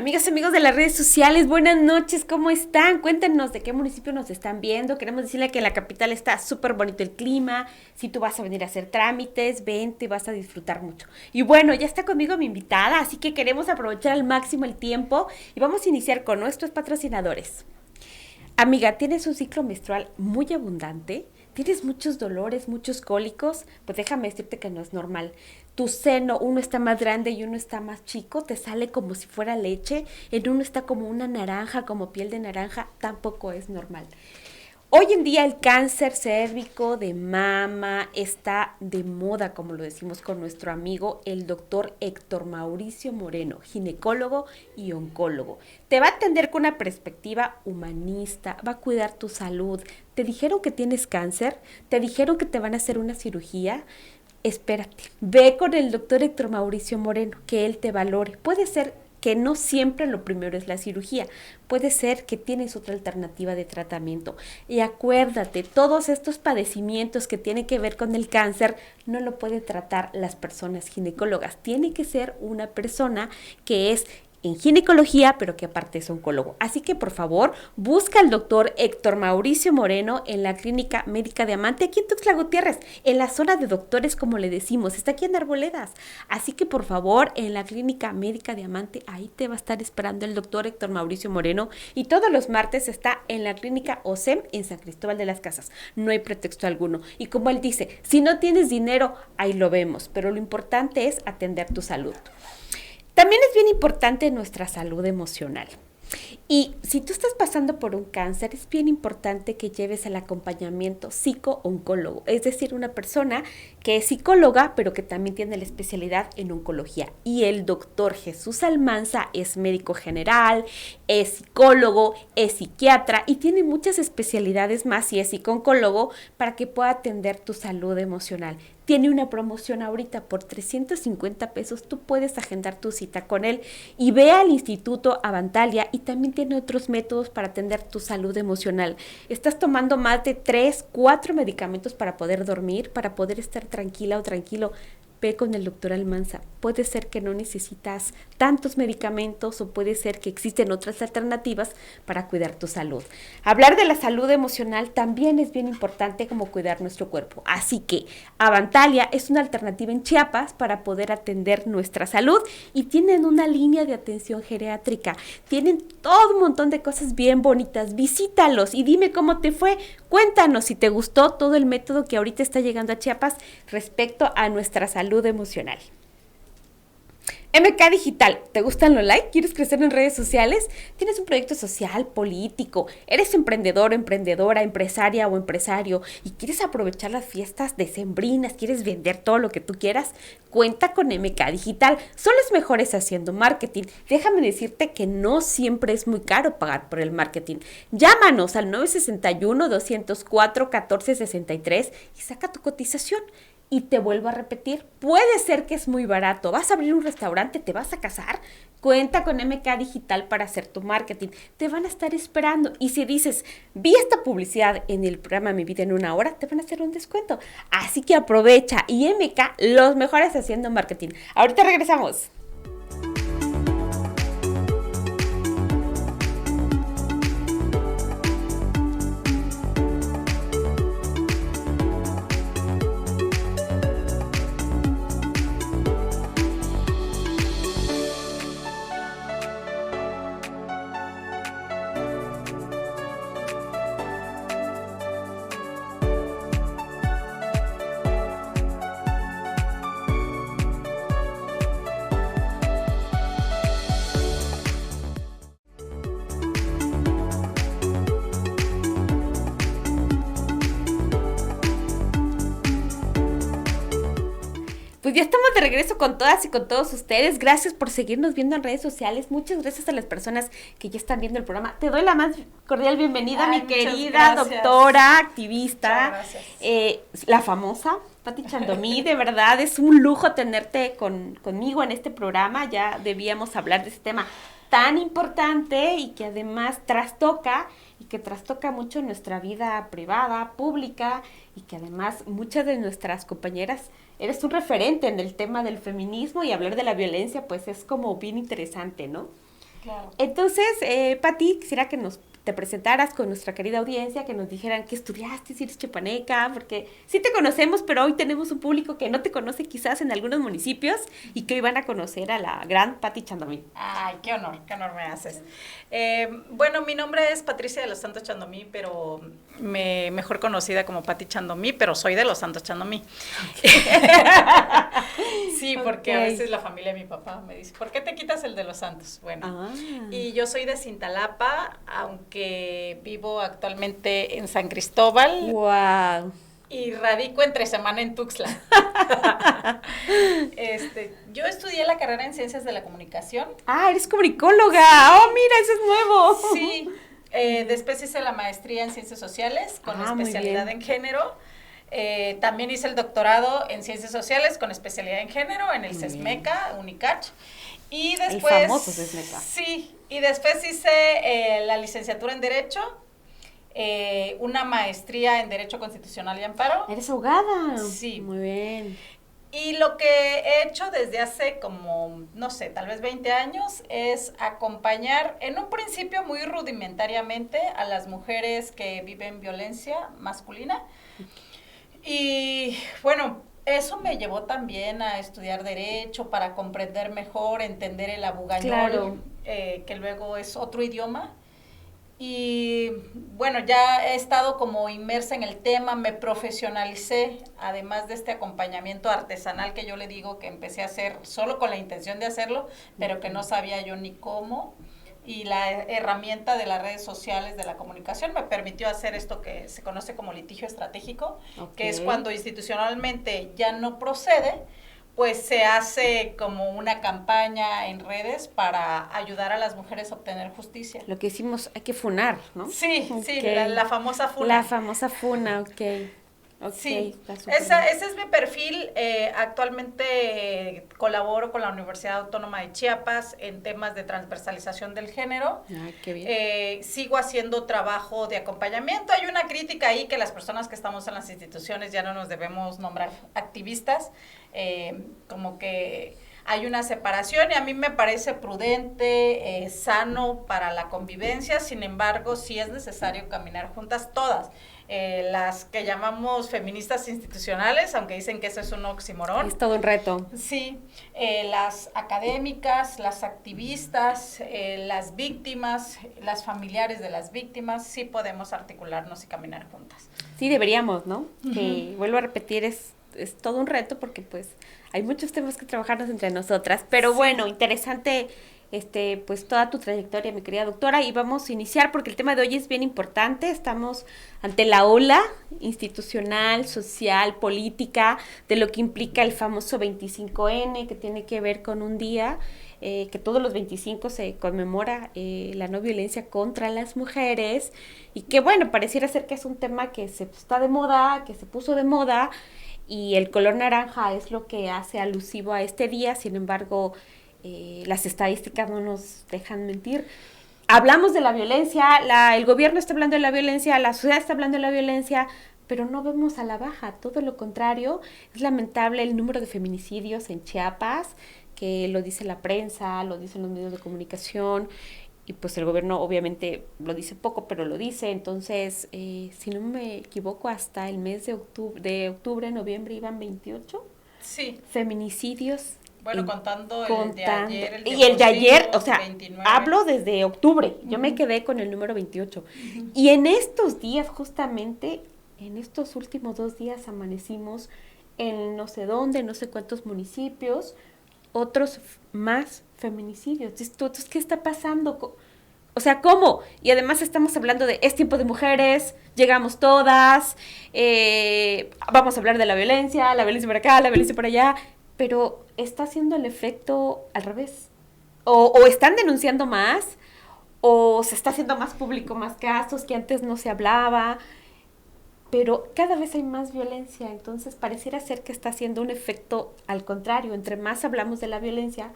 Amigas, amigos de las redes sociales, buenas noches, ¿cómo están? Cuéntenos de qué municipio nos están viendo. Queremos decirle que en la capital está súper bonito el clima. Si tú vas a venir a hacer trámites, vente, vas a disfrutar mucho. Y bueno, ya está conmigo mi invitada, así que queremos aprovechar al máximo el tiempo y vamos a iniciar con nuestros patrocinadores. Amiga, ¿tienes un ciclo menstrual muy abundante? ¿Tienes muchos dolores, muchos cólicos? Pues déjame decirte que no es normal. Tu seno, uno está más grande y uno está más chico, te sale como si fuera leche, en uno está como una naranja, como piel de naranja, tampoco es normal. Hoy en día el cáncer cérvico de mama está de moda, como lo decimos con nuestro amigo el doctor Héctor Mauricio Moreno, ginecólogo y oncólogo. Te va a atender con una perspectiva humanista, va a cuidar tu salud. ¿Te dijeron que tienes cáncer? ¿Te dijeron que te van a hacer una cirugía? Espérate, ve con el doctor Héctor Mauricio Moreno, que él te valore. Puede ser que no siempre lo primero es la cirugía, puede ser que tienes otra alternativa de tratamiento. Y acuérdate, todos estos padecimientos que tienen que ver con el cáncer no lo pueden tratar las personas ginecólogas. Tiene que ser una persona que es en ginecología, pero que aparte es oncólogo. Así que por favor, busca al doctor Héctor Mauricio Moreno en la Clínica Médica Diamante, aquí en Tuxtla Gutiérrez, en la zona de doctores, como le decimos, está aquí en Arboledas. Así que por favor, en la Clínica Médica Diamante, ahí te va a estar esperando el doctor Héctor Mauricio Moreno, y todos los martes está en la Clínica OSEM en San Cristóbal de las Casas. No hay pretexto alguno. Y como él dice, si no tienes dinero, ahí lo vemos, pero lo importante es atender tu salud. También es bien importante nuestra salud emocional. Y si tú estás pasando por un cáncer, es bien importante que lleves el acompañamiento psico-oncólogo, es decir, una persona que es psicóloga, pero que también tiene la especialidad en oncología. Y el doctor Jesús Almanza es médico general, es psicólogo, es psiquiatra y tiene muchas especialidades más y es psico-oncólogo para que pueda atender tu salud emocional. Tiene una promoción ahorita por 350 pesos, tú puedes agendar tu cita con él y ve al Instituto Avantalia y también tiene otros métodos para atender tu salud emocional. Estás tomando más de 3, 4 medicamentos para poder dormir, para poder estar tranquila o tranquilo. Ve con el doctor Almanza. Puede ser que no necesitas tantos medicamentos o puede ser que existen otras alternativas para cuidar tu salud. Hablar de la salud emocional también es bien importante como cuidar nuestro cuerpo. Así que Avantalia es una alternativa en Chiapas para poder atender nuestra salud y tienen una línea de atención geriátrica. Tienen todo un montón de cosas bien bonitas. Visítalos y dime cómo te fue. Cuéntanos si te gustó todo el método que ahorita está llegando a Chiapas respecto a nuestra salud emocional. MK Digital, ¿te gustan los likes? ¿Quieres crecer en redes sociales? ¿Tienes un proyecto social, político? ¿Eres emprendedor, emprendedora, empresaria o empresario y quieres aprovechar las fiestas decembrinas? ¿Quieres vender todo lo que tú quieras? Cuenta con MK Digital. Son los mejores haciendo marketing. Déjame decirte que no siempre es muy caro pagar por el marketing. Llámanos al 961-204-1463 y saca tu cotización. Y te vuelvo a repetir, puede ser que es muy barato. ¿Vas a abrir un restaurante? ¿Te vas a casar? Cuenta con MK Digital para hacer tu marketing. Te van a estar esperando. Y si dices, vi esta publicidad en el programa Mi Vida en una Hora, te van a hacer un descuento. Así que aprovecha. Y MK, los mejores haciendo marketing. Ahorita regresamos. Pues ya estamos de regreso con todas y con todos ustedes. Gracias por seguirnos viendo en redes sociales. Muchas gracias a las personas que ya están viendo el programa. Te doy la más cordial bienvenida, mi querida doctora, activista, la famosa Pati Chandomí. De verdad es un lujo tenerte conmigo en este programa. Ya debíamos hablar de este tema tan importante y que además trastoca mucho nuestra vida privada, pública, y que además muchas de nuestras compañeras eres un referente en el tema del feminismo, y hablar de la violencia pues es como bien interesante, ¿no? Claro. Entonces, Pati, quisiera que te presentaras con nuestra querida audiencia, que nos dijeran qué estudiaste, si eres chiapaneca, porque sí te conocemos, pero hoy tenemos un público que no te conoce quizás en algunos municipios y que hoy van a conocer a la gran Pati Chandomí. Ay, qué honor me haces. Bueno, mi nombre es Patricia de los Santos Chandomí, pero mejor conocida como Pati Chandomí, pero soy de los Santos Chandomí. Sí, porque a veces la familia de mi papá me dice, ¿por qué te quitas el de los Santos? Bueno, y yo soy de Cintalapa, aunque vivo actualmente en San Cristóbal. ¡Wow! Y radico entre semana en Tuxtla. Yo estudié la carrera en Ciencias de la Comunicación. ¡Ah, eres comunicóloga! ¡Oh, mira, eso es nuevo! Sí, después hice la maestría en Ciencias Sociales con especialidad en género. También hice el doctorado en Ciencias Sociales con especialidad en género en el CESMECA, UNICACH. Y después, el famoso CESMECA. Sí, y después hice la licenciatura en Derecho, una maestría en Derecho Constitucional y Amparo. ¿Eres abogada? Sí. Muy bien. Y lo que he hecho desde hace como, no sé, tal vez 20 años, es acompañar, en un principio muy rudimentariamente, a las mujeres que viven violencia masculina. Y bueno, eso me llevó también a estudiar Derecho para comprender mejor, entender el abugañol, claro. Que luego es otro idioma. Y bueno, ya he estado como inmersa en el tema, me profesionalicé, además de este acompañamiento artesanal que yo le digo que empecé a hacer solo con la intención de hacerlo, pero que no sabía yo ni cómo. Y la herramienta de las redes sociales, de la comunicación, me permitió hacer esto que se conoce como litigio estratégico, que es cuando institucionalmente ya no procede, pues se hace como una campaña en redes para ayudar a las mujeres a obtener justicia. Lo que hicimos, hay que funar, ¿no? Sí, sí, la famosa funa. La famosa funa, ok. Sí, ese es mi perfil. Actualmente colaboro con la Universidad Autónoma de Chiapas en temas de transversalización del género. Ay, qué bien. Sigo haciendo trabajo de acompañamiento. Hay una crítica ahí que las personas que estamos en las instituciones ya no nos debemos nombrar activistas, como que hay una separación y a mí me parece prudente, sano para la convivencia. Sin embargo, sí es necesario caminar juntas todas. Las que llamamos feministas institucionales, aunque dicen que eso es un oxímoron. Es todo un reto. Sí, las académicas, las activistas, las víctimas, las familiares de las víctimas, sí podemos articularnos y caminar juntas. Sí, deberíamos, ¿no? Que vuelvo a repetir, es todo un reto porque pues hay muchos temas que trabajarnos entre nosotras, pero bueno, interesante pues toda tu trayectoria, mi querida doctora, y vamos a iniciar porque el tema de hoy es bien importante. Estamos ante la ola institucional, social, política, de lo que implica el famoso 25N, que tiene que ver con un día que todos los 25 se conmemora la no violencia contra las mujeres, y que bueno, pareciera ser que es un tema que se está de moda, que se puso de moda, y el color naranja es lo que hace alusivo a este día. Sin embargo, las estadísticas no nos dejan mentir. Hablamos de la violencia, el gobierno está hablando de la violencia, la sociedad está hablando de la violencia, pero no vemos a la baja, todo lo contrario. Es lamentable el número de feminicidios en Chiapas, que lo dice la prensa, lo dicen los medios de comunicación, y pues el gobierno obviamente lo dice poco, pero lo dice. Entonces, si no me equivoco, hasta el mes de octubre, noviembre, iban 28 feminicidios. Bueno, contando el de ayer. Y el de ayer, o sea, 29. Hablo desde octubre, yo me quedé con el número 28. Y en estos días, justamente, en estos últimos 2 días amanecimos en no sé dónde, no sé cuántos municipios, otros más feminicidios. Entonces, ¿qué está pasando? O sea, ¿cómo? Y además estamos hablando de, es tiempo de mujeres, llegamos todas, vamos a hablar de la violencia por acá, la violencia por allá, pero está haciendo el efecto al revés. O están denunciando más, o se está haciendo más público, más casos que antes no se hablaba, pero cada vez hay más violencia. Entonces pareciera ser que está haciendo un efecto al contrario. Entre más hablamos de la violencia,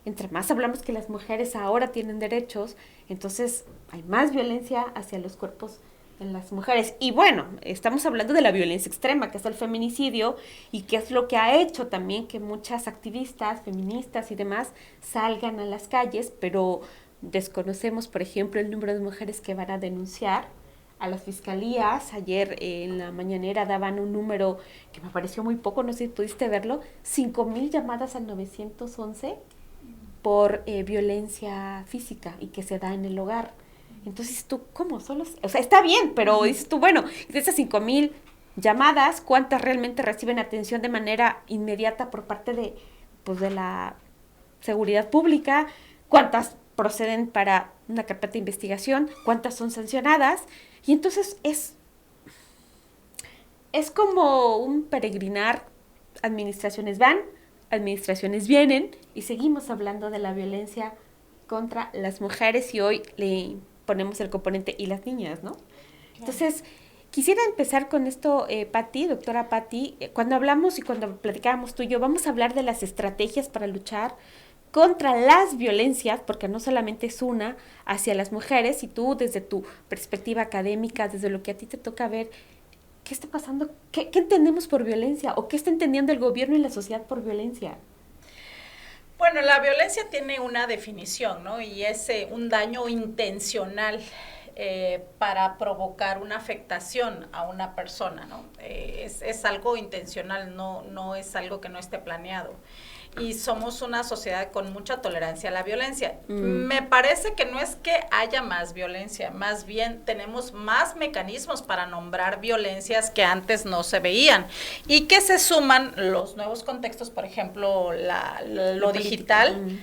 entre más hablamos que las mujeres ahora tienen derechos, entonces hay más violencia hacia los cuerpos en las mujeres. Y bueno, estamos hablando de la violencia extrema, que es el feminicidio, y que es lo que ha hecho también que muchas activistas, feministas y demás salgan a las calles, pero Desconocemos, por ejemplo, el número de mujeres que van a denunciar a las fiscalías. Ayer en la mañanera daban un número que me pareció muy poco, no sé si pudiste verlo, 5,000 llamadas al 911 por violencia física y que se da en el hogar. Entonces tú, ¿cómo? Solo, o sea, está bien, pero dices tú, bueno, de esas 5,000 llamadas, ¿cuántas realmente reciben atención de manera inmediata por parte de, pues, de la seguridad pública? ¿Cuántas proceden para una carpeta de investigación? ¿Cuántas son sancionadas? Y entonces es como un peregrinar. Administraciones van, administraciones vienen y seguimos hablando de la violencia contra las mujeres y hoy le ponemos el componente y las niñas, ¿no? Claro. Entonces, quisiera empezar con esto, Patti, doctora Patti, cuando hablamos y cuando platicábamos tú y yo, vamos a hablar de las estrategias para luchar contra las violencias, porque no solamente es una hacia las mujeres, y tú desde tu perspectiva académica, desde lo que a ti te toca ver, ¿qué está pasando? ¿Qué entendemos por violencia? ¿O qué está entendiendo el gobierno y la sociedad por violencia? Bueno, la violencia tiene una definición, ¿no? Y es un daño intencional para provocar una afectación a una persona, ¿no? Es algo intencional, no es algo que no esté planeado. Y somos una sociedad con mucha tolerancia a la violencia. Me parece que no es que haya más violencia, más bien tenemos más mecanismos para nombrar violencias que antes no se veían y que se suman los nuevos contextos, por ejemplo, lo digital.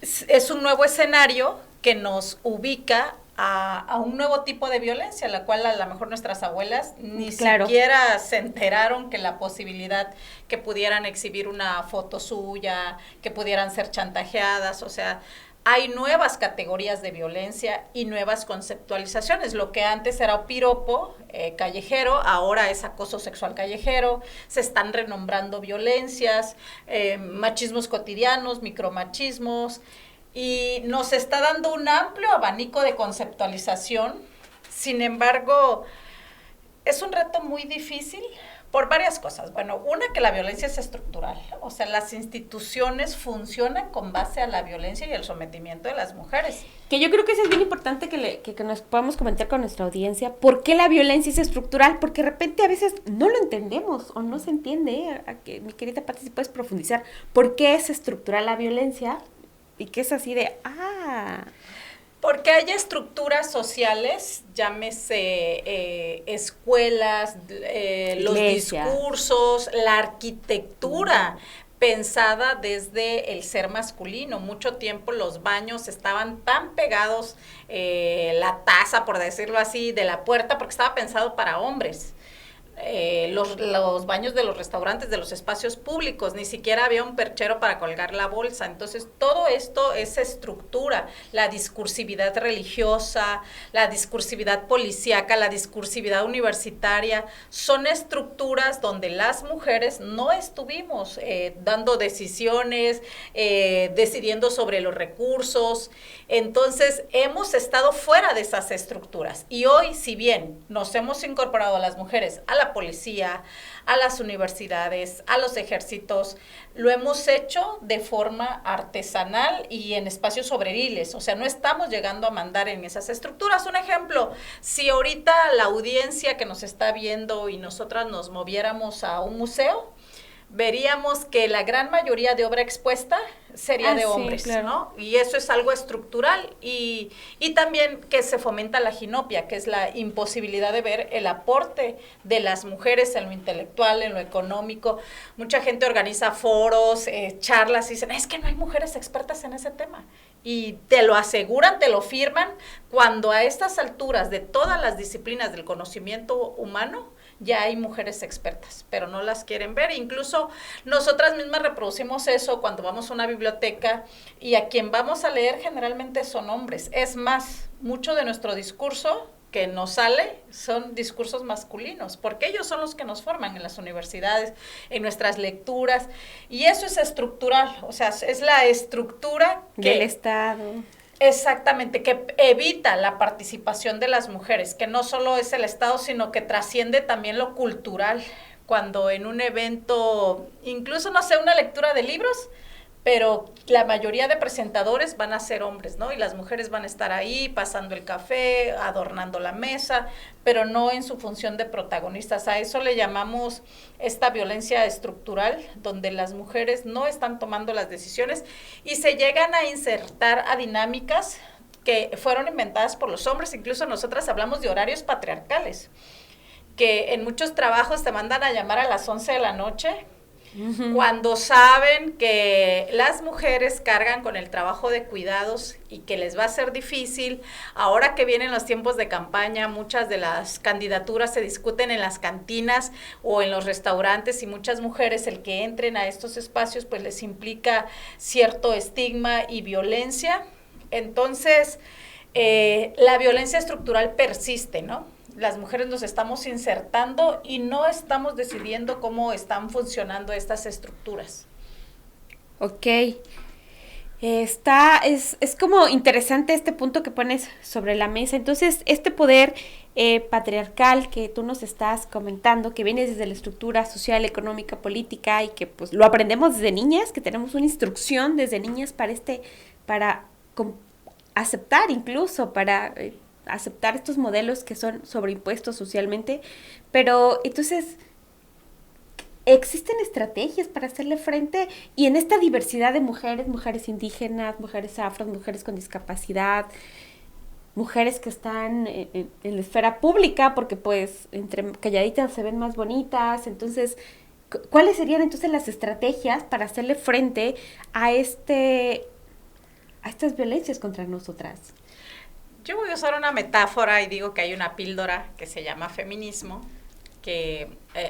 Es un nuevo escenario que nos ubica a un nuevo tipo de violencia, la cual a lo mejor nuestras abuelas ni siquiera se enteraron que la posibilidad que pudieran exhibir una foto suya, que pudieran ser chantajeadas, o sea, hay nuevas categorías de violencia y nuevas conceptualizaciones. Lo que antes era piropo callejero, ahora es acoso sexual callejero, se están renombrando violencias, machismos cotidianos, micromachismos, y nos está dando un amplio abanico de conceptualización. Sin embargo, es un reto muy difícil por varias cosas. Bueno, una, que la violencia es estructural, o sea, las instituciones funcionan con base a la violencia y el sometimiento de las mujeres. Que yo creo que eso es bien importante que nos podamos comentar con nuestra audiencia. ¿Por qué la violencia es estructural? Porque de repente a veces no lo entendemos o no se entiende. Mi querida Patti, si puedes profundizar, ¿por qué es estructural la violencia? Y que es así de, Porque hay estructuras sociales, llámese escuelas, los discursos, la arquitectura, pensada desde el ser masculino. Mucho tiempo los baños estaban tan pegados, la taza, por decirlo así, de la puerta, porque estaba pensado para hombres. Los baños de los restaurantes, de los espacios públicos, ni siquiera había un perchero para colgar la bolsa. Entonces, todo esto es estructura, la discursividad religiosa, la discursividad policíaca, la discursividad universitaria, son estructuras donde las mujeres no estuvimos dando decisiones, decidiendo sobre los recursos. Entonces, hemos estado fuera de esas estructuras. Y hoy, si bien nos hemos incorporado a las mujeres a la policía, a las universidades, a los ejércitos, lo hemos hecho de forma artesanal y en espacios obreriles, o sea, no estamos llegando a mandar en esas estructuras. Un ejemplo, si ahorita la audiencia que nos está viendo y nosotras nos moviéramos a un museo, veríamos que la gran mayoría de obra expuesta sería de hombres, sí, claro, ¿no? Y eso es algo estructural y también que se fomenta la ginopia, que es la imposibilidad de ver el aporte de las mujeres en lo intelectual, en lo económico. Mucha gente organiza foros, charlas y dicen, es que no hay mujeres expertas en ese tema. Y te lo aseguran, te lo firman, cuando a estas alturas de todas las disciplinas del conocimiento humano ya hay mujeres expertas, pero no las quieren ver. Incluso nosotras mismas reproducimos eso cuando vamos a una biblioteca y a quien vamos a leer generalmente son hombres. Es más, mucho de nuestro discurso que nos sale son discursos masculinos, porque ellos son los que nos forman en las universidades, en nuestras lecturas, y eso es estructural, o sea, es la estructura del Estado. Exactamente, que evita la participación de las mujeres, que no solo es el Estado, sino que trasciende también lo cultural. Cuando en un evento, incluso, no sé, una lectura de libros, pero la mayoría de presentadores van a ser hombres, ¿no? Y las mujeres van a estar ahí pasando el café, adornando la mesa, pero no en su función de protagonistas. A eso le llamamos esta violencia estructural, donde las mujeres no están tomando las decisiones y se llegan a insertar a dinámicas que fueron inventadas por los hombres. Incluso nosotras hablamos de horarios patriarcales, que en muchos trabajos te mandan a llamar a las 11 de la noche, cuando saben que las mujeres cargan con el trabajo de cuidados y que les va a ser difícil. Ahora que vienen los tiempos de campaña, muchas de las candidaturas se discuten en las cantinas o en los restaurantes, y muchas mujeres, el que entren a estos espacios pues les implica cierto estigma y violencia. Entonces, la violencia estructural persiste, ¿no? Las mujeres nos estamos insertando y no estamos decidiendo cómo están funcionando estas estructuras. Ok. Es como interesante este punto que pones sobre la mesa. Entonces, este poder patriarcal que tú nos estás comentando, que viene desde la estructura social, económica, política, y que pues lo aprendemos desde niñas, que tenemos una instrucción desde niñas para aceptar incluso, para aceptar estos modelos que son sobreimpuestos socialmente. Pero entonces, ¿existen estrategias para hacerle frente? Y en esta diversidad de mujeres, mujeres indígenas, mujeres afro, mujeres con discapacidad, mujeres que están en la esfera pública, porque pues entre calladitas se ven más bonitas. Entonces, ¿cuáles serían entonces las estrategias para hacerle frente a estas violencias contra nosotras? Yo voy a usar una metáfora y digo que hay una píldora que se llama feminismo, que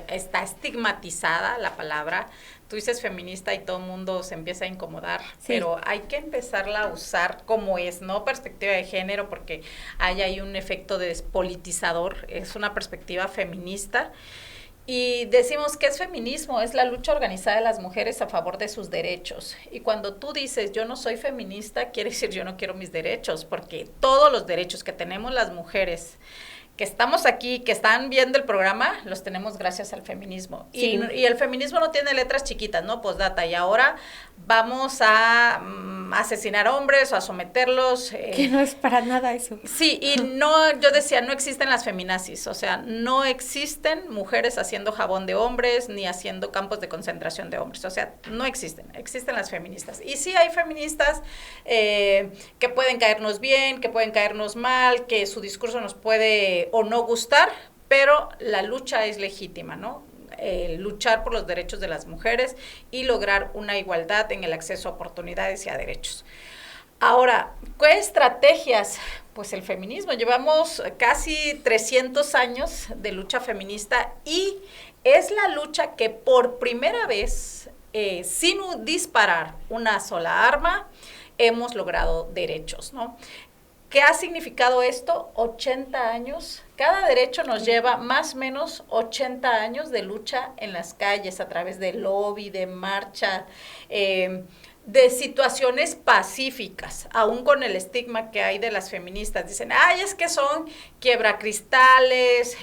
está estigmatizada la palabra. Tú dices feminista y todo el mundo se empieza a incomodar, sí, pero hay que empezarla a usar como es, no perspectiva de género, porque hay ahí un efecto despolitizador, es una perspectiva feminista. Y decimos que es feminismo, es la lucha organizada de las mujeres a favor de sus derechos. Y cuando tú dices yo no soy feminista, quiere decir yo no quiero mis derechos, porque todos los derechos que tenemos las mujeres que estamos aquí, que están viendo el programa, los tenemos gracias al feminismo. Sí. Y el feminismo no tiene letras chiquitas, ¿no? Postdata, y ahora vamos a asesinar hombres o a someterlos. Que no es para nada eso. Sí, y no, yo decía, no existen las feminazis, o sea, no existen mujeres haciendo jabón de hombres, ni haciendo campos de concentración de hombres, o sea, no existen las feministas. Y sí hay feministas que pueden caernos bien, que pueden caernos mal, que su discurso nos puede o no gustar, pero la lucha es legítima, ¿no? Luchar por los derechos de las mujeres y lograr una igualdad en el acceso a oportunidades y a derechos. Ahora, ¿qué estrategias? Pues el feminismo. Llevamos casi 300 años de lucha feminista y es la lucha que por primera vez, sin disparar una sola arma, hemos logrado derechos, ¿no? ¿Qué ha significado esto? 80 años. Cada derecho nos lleva más o menos 80 años de lucha en las calles a través de lobby, de marcha, de situaciones pacíficas, aún con el estigma que hay de las feministas. Dicen, ay, es que son quiebracristales,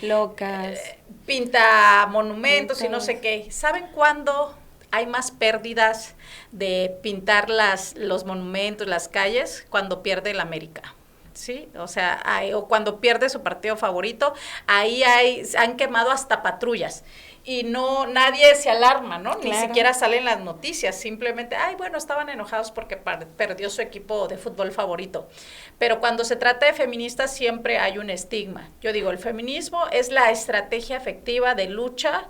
locas, pinta monumentos y no sé qué. ¿Saben cuándo hay más pérdidas de pintar los monumentos, las calles? Cuando pierde el América, ¿sí? O sea, o cuando pierde su partido favorito, ahí han quemado hasta patrullas. Y nadie se alarma, ¿no? Claro. Ni siquiera salen las noticias, simplemente, bueno, estaban enojados porque perdió su equipo de fútbol favorito. Pero cuando se trata de feministas siempre hay un estigma. Yo digo, el feminismo es la estrategia efectiva de lucha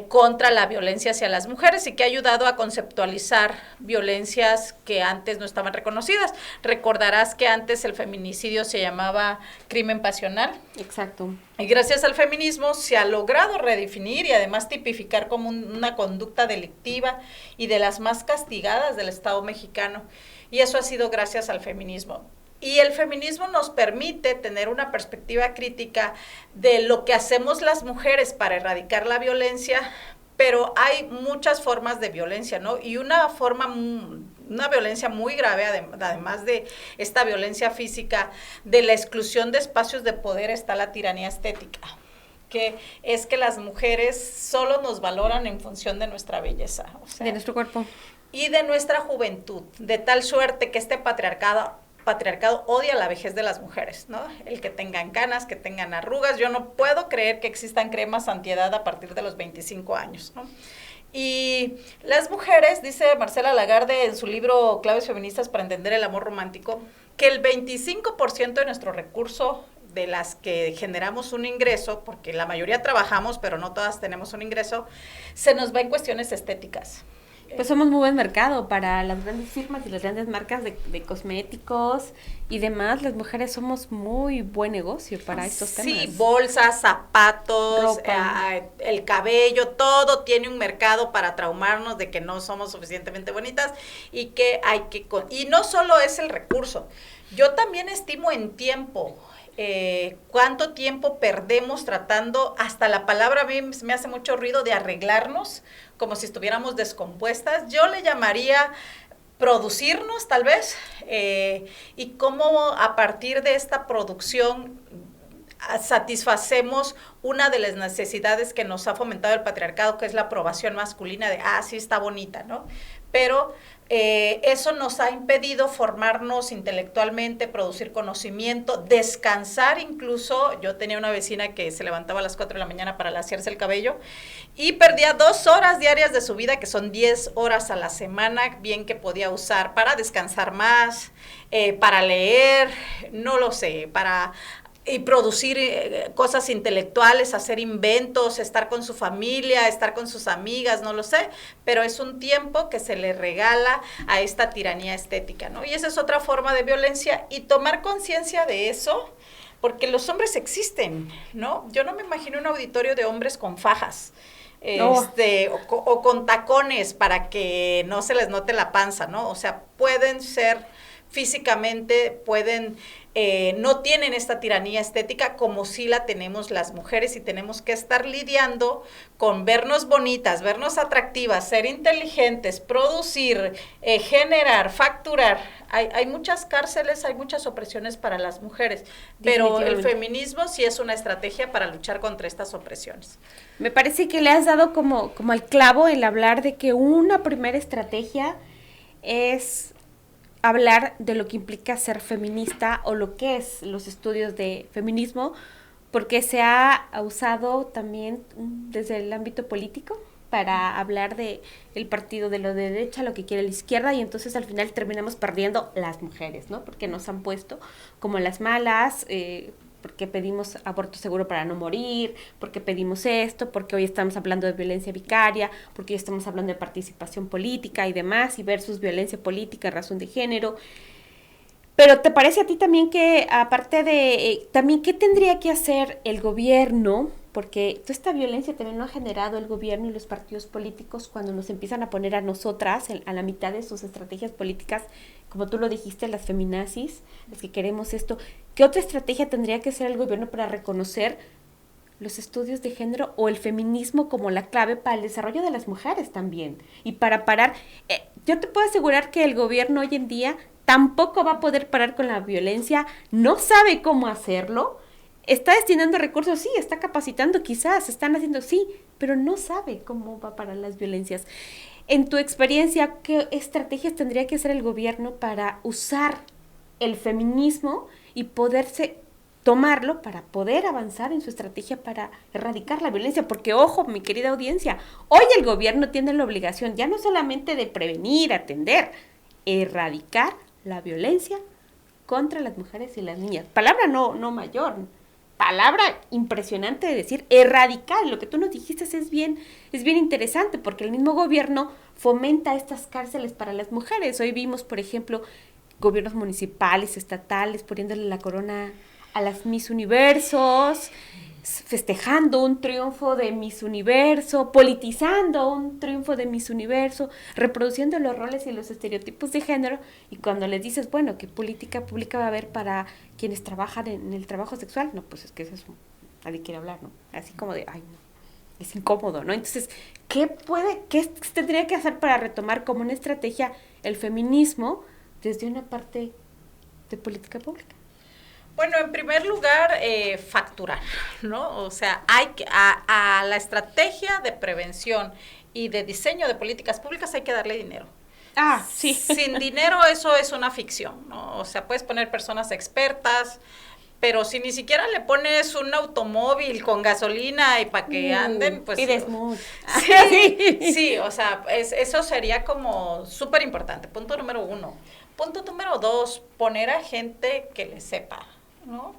contra la violencia hacia las mujeres y que ha ayudado a conceptualizar violencias que antes no estaban reconocidas. Recordarás que antes el feminicidio se llamaba crimen pasional. Exacto. Y gracias al feminismo se ha logrado redefinir y además tipificar como una conducta delictiva y de las más castigadas del Estado mexicano. Y eso ha sido gracias al feminismo. Y el feminismo nos permite tener una perspectiva crítica de lo que hacemos las mujeres para erradicar la violencia, pero hay muchas formas de violencia, ¿no? Y una violencia muy grave, además de esta violencia física, de la exclusión de espacios de poder, está la tiranía estética, que es que las mujeres solo nos valoran en función de nuestra belleza. O sea, de nuestro cuerpo. y de nuestra juventud, de tal suerte que este patriarcado odia la vejez de las mujeres, ¿no? El que tengan canas, que tengan arrugas. Yo no puedo creer que existan cremas antiedad a partir de los 25 años, ¿no? Y las mujeres, dice Marcela Lagarde en su libro Claves Feministas para Entender el Amor Romántico, que el 25% de nuestro recurso de las que generamos un ingreso, porque la mayoría trabajamos, pero no todas tenemos un ingreso, se nos va en cuestiones estéticas. Pues somos muy buen mercado para las grandes firmas y las grandes marcas de cosméticos y demás. Las mujeres somos muy buen negocio para estos temas. Sí, bolsas, zapatos, el cabello, todo tiene un mercado para traumarnos de que no somos suficientemente bonitas y que hay que... Y no solo es el recurso, yo también estimo en tiempo. Cuánto tiempo perdemos tratando, hasta la palabra a mí me hace mucho ruido, de arreglarnos como si estuviéramos descompuestas. Yo le llamaría producirnos tal vez, y cómo a partir de esta producción satisfacemos una de las necesidades que nos ha fomentado el patriarcado, que es la aprobación masculina de, sí está bonita, ¿no? Pero eso nos ha impedido formarnos intelectualmente, producir conocimiento, descansar incluso. Yo tenía una vecina que se levantaba a las 4 de la mañana para laciarse el cabello y perdía 2 horas diarias de su vida, que son 10 horas a la semana, bien que podía usar para descansar más, para leer, no lo sé, y producir cosas intelectuales, hacer inventos, estar con su familia, estar con sus amigas, no lo sé, pero es un tiempo que se le regala a esta tiranía estética, ¿no? Y esa es otra forma de violencia, y tomar conciencia de eso, porque los hombres existen, ¿no? Yo no me imagino un auditorio de hombres con fajas, o con tacones para que no se les note la panza, ¿no? O sea, pueden ser físicamente, no tienen esta tiranía estética como sí la tenemos las mujeres, y tenemos que estar lidiando con vernos bonitas, vernos atractivas, ser inteligentes, producir, generar, facturar. Hay muchas cárceles, hay muchas opresiones para las mujeres, pero el feminismo sí es una estrategia para luchar contra estas opresiones. Me parece que le has dado como al clavo el hablar de que una primera estrategia es hablar de lo que implica ser feminista o lo que es los estudios de feminismo, porque se ha usado también desde el ámbito político para hablar de el partido de lo de derecha, lo que quiere la izquierda, y entonces al final terminamos perdiendo las mujeres, ¿no? Porque nos han puesto como las malas, porque pedimos aborto seguro para no morir, porque pedimos esto, porque hoy estamos hablando de violencia vicaria, porque hoy estamos hablando de participación política y demás, y versus violencia política, razón de género. Pero ¿te parece a ti también que, aparte de, también qué tendría que hacer el gobierno? Porque toda esta violencia también lo ha generado el gobierno y los partidos políticos cuando nos empiezan a poner a nosotras a la mitad de sus estrategias políticas, como tú lo dijiste, las feminazis, las que queremos esto. ¿Qué otra estrategia tendría que hacer el gobierno para reconocer los estudios de género o el feminismo como la clave para el desarrollo de las mujeres también? Y para parar, yo te puedo asegurar que el gobierno hoy en día tampoco va a poder parar con la violencia, no sabe cómo hacerlo. Está destinando recursos, sí, está capacitando quizás, están haciendo, sí, pero no sabe cómo va a parar las violencias. En tu experiencia, ¿qué estrategias tendría que hacer el gobierno para usar el feminismo y poderse tomarlo para poder avanzar en su estrategia para erradicar la violencia? Porque, ojo, mi querida audiencia, hoy el gobierno tiene la obligación ya no solamente de prevenir, atender, erradicar la violencia contra las mujeres y las niñas. Palabra no mayor, palabra impresionante de decir, erradicar. Lo que tú nos dijiste es bien interesante, porque el mismo gobierno fomenta estas cárceles para las mujeres. Hoy vimos, por ejemplo, gobiernos municipales, estatales, poniéndole la corona a las Miss Universos, festejando un triunfo de Miss Universo, politizando un triunfo de Miss Universo, reproduciendo los roles y los estereotipos de género. Y cuando les dices, bueno, ¿qué política pública va a haber para quienes trabajan en el trabajo sexual? No, pues es que eso nadie quiere hablar, ¿no? Así como de, ay, no, es incómodo, ¿no? Entonces, ¿qué tendría que hacer para retomar como una estrategia el feminismo desde una parte de política pública? Bueno, en primer lugar, facturar, ¿no? O sea, hay que a la estrategia de prevención y de diseño de políticas públicas hay que darle dinero. Ah, sí. Sin dinero eso es una ficción, ¿no? O sea, puedes poner personas expertas, pero si ni siquiera le pones un automóvil con gasolina y para que anden, pues... Pides mucho. Sí, o sea, eso sería como súper importante. Punto número 1. Punto número 2, poner a gente que le sepa, ¿no?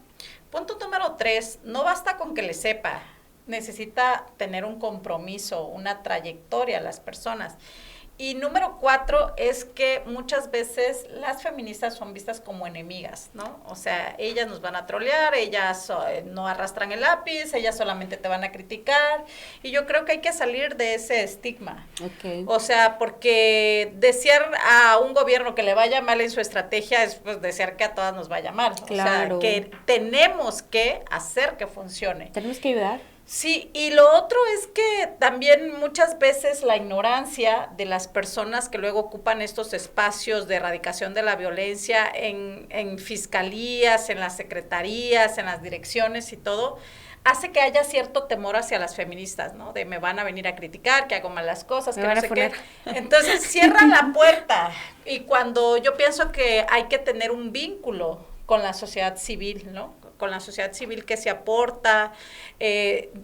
Punto número 3, no basta con que le sepa, necesita tener un compromiso, una trayectoria a las personas. Y número 4 es que muchas veces las feministas son vistas como enemigas, ¿no? O sea, ellas nos van a trolear, ellas no arrastran el lápiz, ellas solamente te van a criticar. Y yo creo que hay que salir de ese estigma. Okay. O sea, porque desear a un gobierno que le vaya mal en su estrategia es pues desear que a todas nos vaya mal. Claro. O sea, que tenemos que hacer que funcione. Tenemos que ayudar. Sí, y lo otro es que también muchas veces la ignorancia de las personas que luego ocupan estos espacios de erradicación de la violencia en fiscalías, en las secretarías, en las direcciones y todo, hace que haya cierto temor hacia las feministas, ¿no? De me van a venir a criticar, que hago malas cosas, que no sé qué. Entonces cierran la puerta y cuando yo pienso que hay que tener un vínculo con la sociedad civil, ¿no? Con la sociedad civil que se aporta.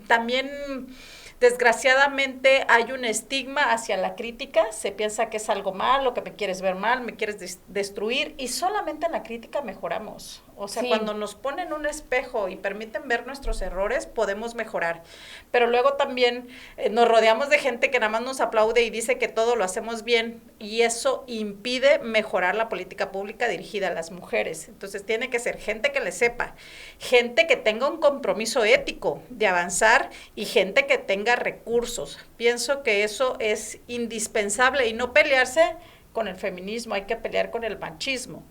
También, desgraciadamente, hay un estigma hacia la crítica. Se piensa que es algo malo, que me quieres ver mal, me quieres destruir. Y solamente en la crítica mejoramos. O sea, sí, cuando nos ponen un espejo y permiten ver nuestros errores, podemos mejorar. Pero luego también nos rodeamos de gente que nada más nos aplaude y dice que todo lo hacemos bien. Y eso impide mejorar la política pública dirigida a las mujeres. Entonces tiene que ser gente que le sepa, gente que tenga un compromiso ético de avanzar y gente que tenga recursos. Pienso que eso es indispensable y no pelearse con el feminismo, hay que pelear con el machismo,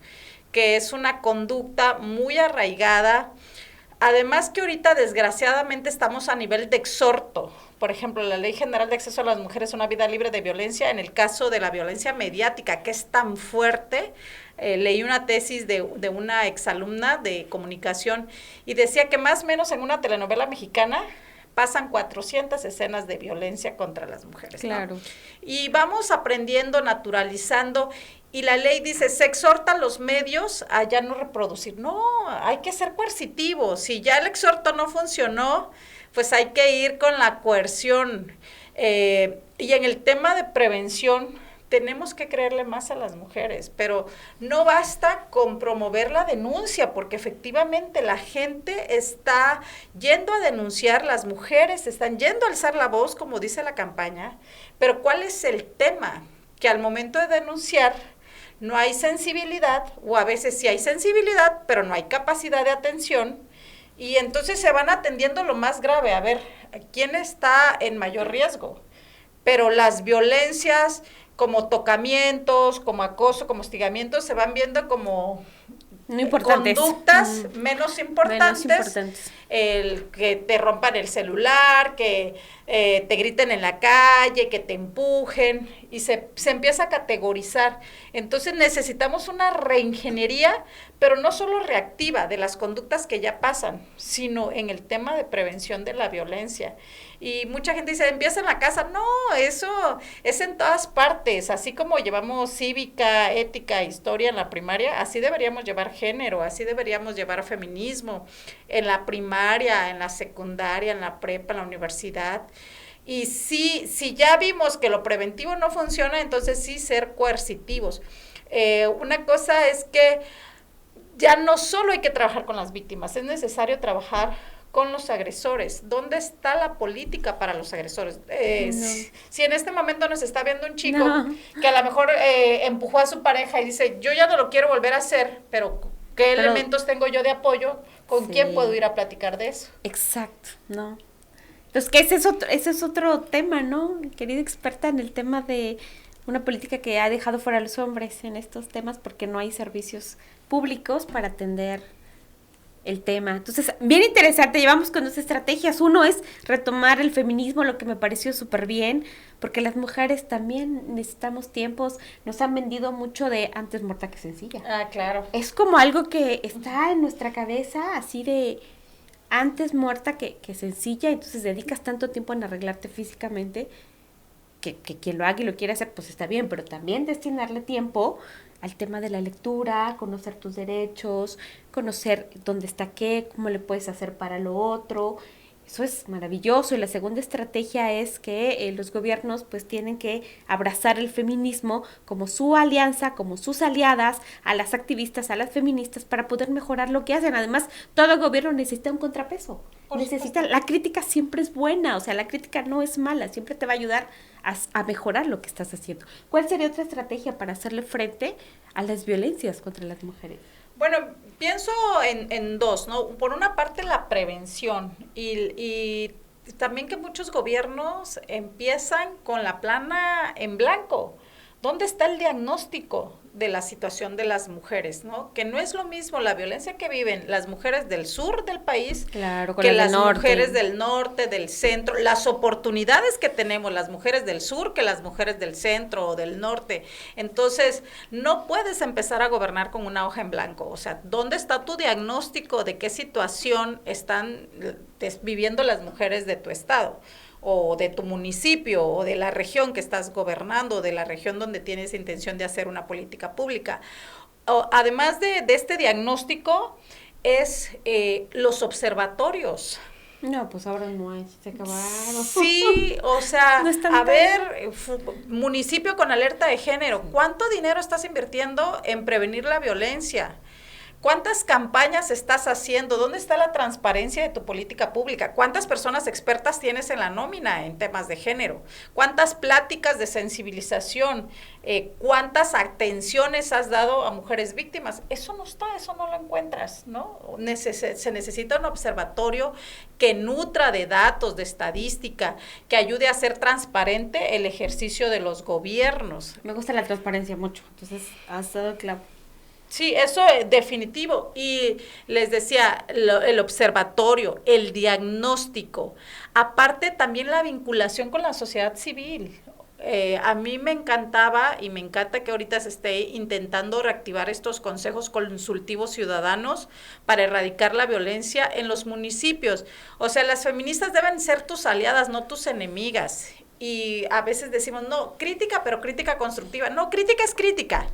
que es una conducta muy arraigada. Además que ahorita desgraciadamente estamos a nivel de exhorto. Por ejemplo, la Ley General de Acceso a las Mujeres a una Vida Libre de Violencia, en el caso de la violencia mediática, que es tan fuerte, leí una tesis de una exalumna de comunicación y decía que más o menos en una telenovela mexicana pasan 400 escenas de violencia contra las mujeres, claro, ¿no? Y vamos aprendiendo, naturalizando, y la ley dice, se exhorta a los medios a ya no reproducir. No, hay que ser coercitivos. Si ya el exhorto no funcionó, pues hay que ir con la coerción. Y en el tema de prevención, tenemos que creerle más a las mujeres, pero no basta con promover la denuncia, porque efectivamente la gente está yendo a denunciar, las mujeres están yendo a alzar la voz, como dice la campaña, pero ¿cuál es el tema? Que al momento de denunciar no hay sensibilidad, o a veces sí hay sensibilidad, pero no hay capacidad de atención, y entonces se van atendiendo lo más grave, a ver, ¿quién está en mayor riesgo? Pero las violencias como tocamientos, como acoso, como hostigamiento, se van viendo como no importantes. Conductas menos importantes. El que te rompan el celular, que te griten en la calle, que te empujen, y se empieza a categorizar. Entonces necesitamos una reingeniería, pero no solo reactiva de las conductas que ya pasan, sino en el tema de prevención de la violencia. Y mucha gente dice, empieza en la casa. No, eso es en todas partes. Así como llevamos cívica, ética, historia en la primaria, así deberíamos llevar género, así deberíamos llevar feminismo en la primaria, en la secundaria, en la prepa, en la universidad. Y si ya vimos que lo preventivo no funciona, entonces sí ser coercitivos. Una cosa es que ya no solo hay que trabajar con las víctimas, es necesario trabajar con los agresores. ¿Dónde está la política para los agresores? No. Si en este momento nos está viendo un chico que a lo mejor empujó a su pareja y dice, yo ya no lo quiero volver a hacer, pero ¿qué elementos tengo yo de apoyo? ¿Con quién puedo ir a platicar de eso? Exacto, ¿no? Entonces, que ese es otro tema, ¿no? Querida experta en el tema de una política que ha dejado fuera a los hombres en estos temas porque no hay servicios públicos para atender el tema. Entonces, bien interesante, llevamos con dos estrategias. Uno es retomar el feminismo, lo que me pareció súper bien, porque las mujeres también necesitamos tiempos, nos han vendido mucho de antes muerta que sencilla. Ah, claro. Es como algo que está en nuestra cabeza, así de antes muerta que sencilla, entonces dedicas tanto tiempo en arreglarte físicamente que quien lo haga y lo quiera hacer, pues está bien, pero también destinarle tiempo al tema de la lectura, conocer tus derechos, conocer dónde está qué, cómo le puedes hacer para lo otro. Eso es maravilloso. Y la segunda estrategia es que los gobiernos pues tienen que abrazar el feminismo como su alianza, como sus aliadas, a las activistas, a las feministas, para poder mejorar lo que hacen. Además, todo gobierno necesita un contrapeso. La crítica siempre es buena, o sea, la crítica no es mala, siempre te va a ayudar a mejorar lo que estás haciendo. ¿Cuál sería otra estrategia para hacerle frente a las violencias contra las mujeres? Bueno, pienso en dos, ¿no? Por una parte la prevención y también que muchos gobiernos empiezan con la plana en blanco. ¿Dónde está el diagnóstico de la situación de las mujeres, ¿no? Que no es lo mismo la violencia que viven las mujeres del sur del país, claro, que las mujeres del norte, del centro, las oportunidades que tenemos las mujeres del sur que las mujeres del centro o del norte. Entonces, no puedes empezar a gobernar con una hoja en blanco. O sea, ¿dónde está tu diagnóstico de qué situación están viviendo las mujeres de tu estado? O de tu municipio, o de la región que estás gobernando, o de la región donde tienes intención de hacer una política pública. Además de este diagnóstico, es los observatorios. No, pues ahora no hay, se acabaron. Sí, o sea, no a ver, municipio con alerta de género, ¿cuánto dinero estás invirtiendo en prevenir la violencia? ¿Cuántas campañas estás haciendo? ¿Dónde está la transparencia de tu política pública? ¿Cuántas personas expertas tienes en la nómina en temas de género? ¿Cuántas pláticas de sensibilización? ¿Cuántas atenciones has dado a mujeres víctimas? Eso no está, eso no lo encuentras, ¿no? Se necesita un observatorio que nutra de datos, de estadística, que ayude a hacer transparente el ejercicio de los gobiernos. Me gusta la transparencia mucho, entonces has dado el clavo. Sí, eso es definitivo. Y les decía, el observatorio, el diagnóstico, aparte también la vinculación con la sociedad civil. A mí me encantaba y me encanta que ahorita se esté intentando reactivar estos consejos consultivos ciudadanos para erradicar la violencia en los municipios. O sea, las feministas deben ser tus aliadas, no tus enemigas. Y a veces decimos, no, crítica, pero crítica constructiva. No, crítica es crítica.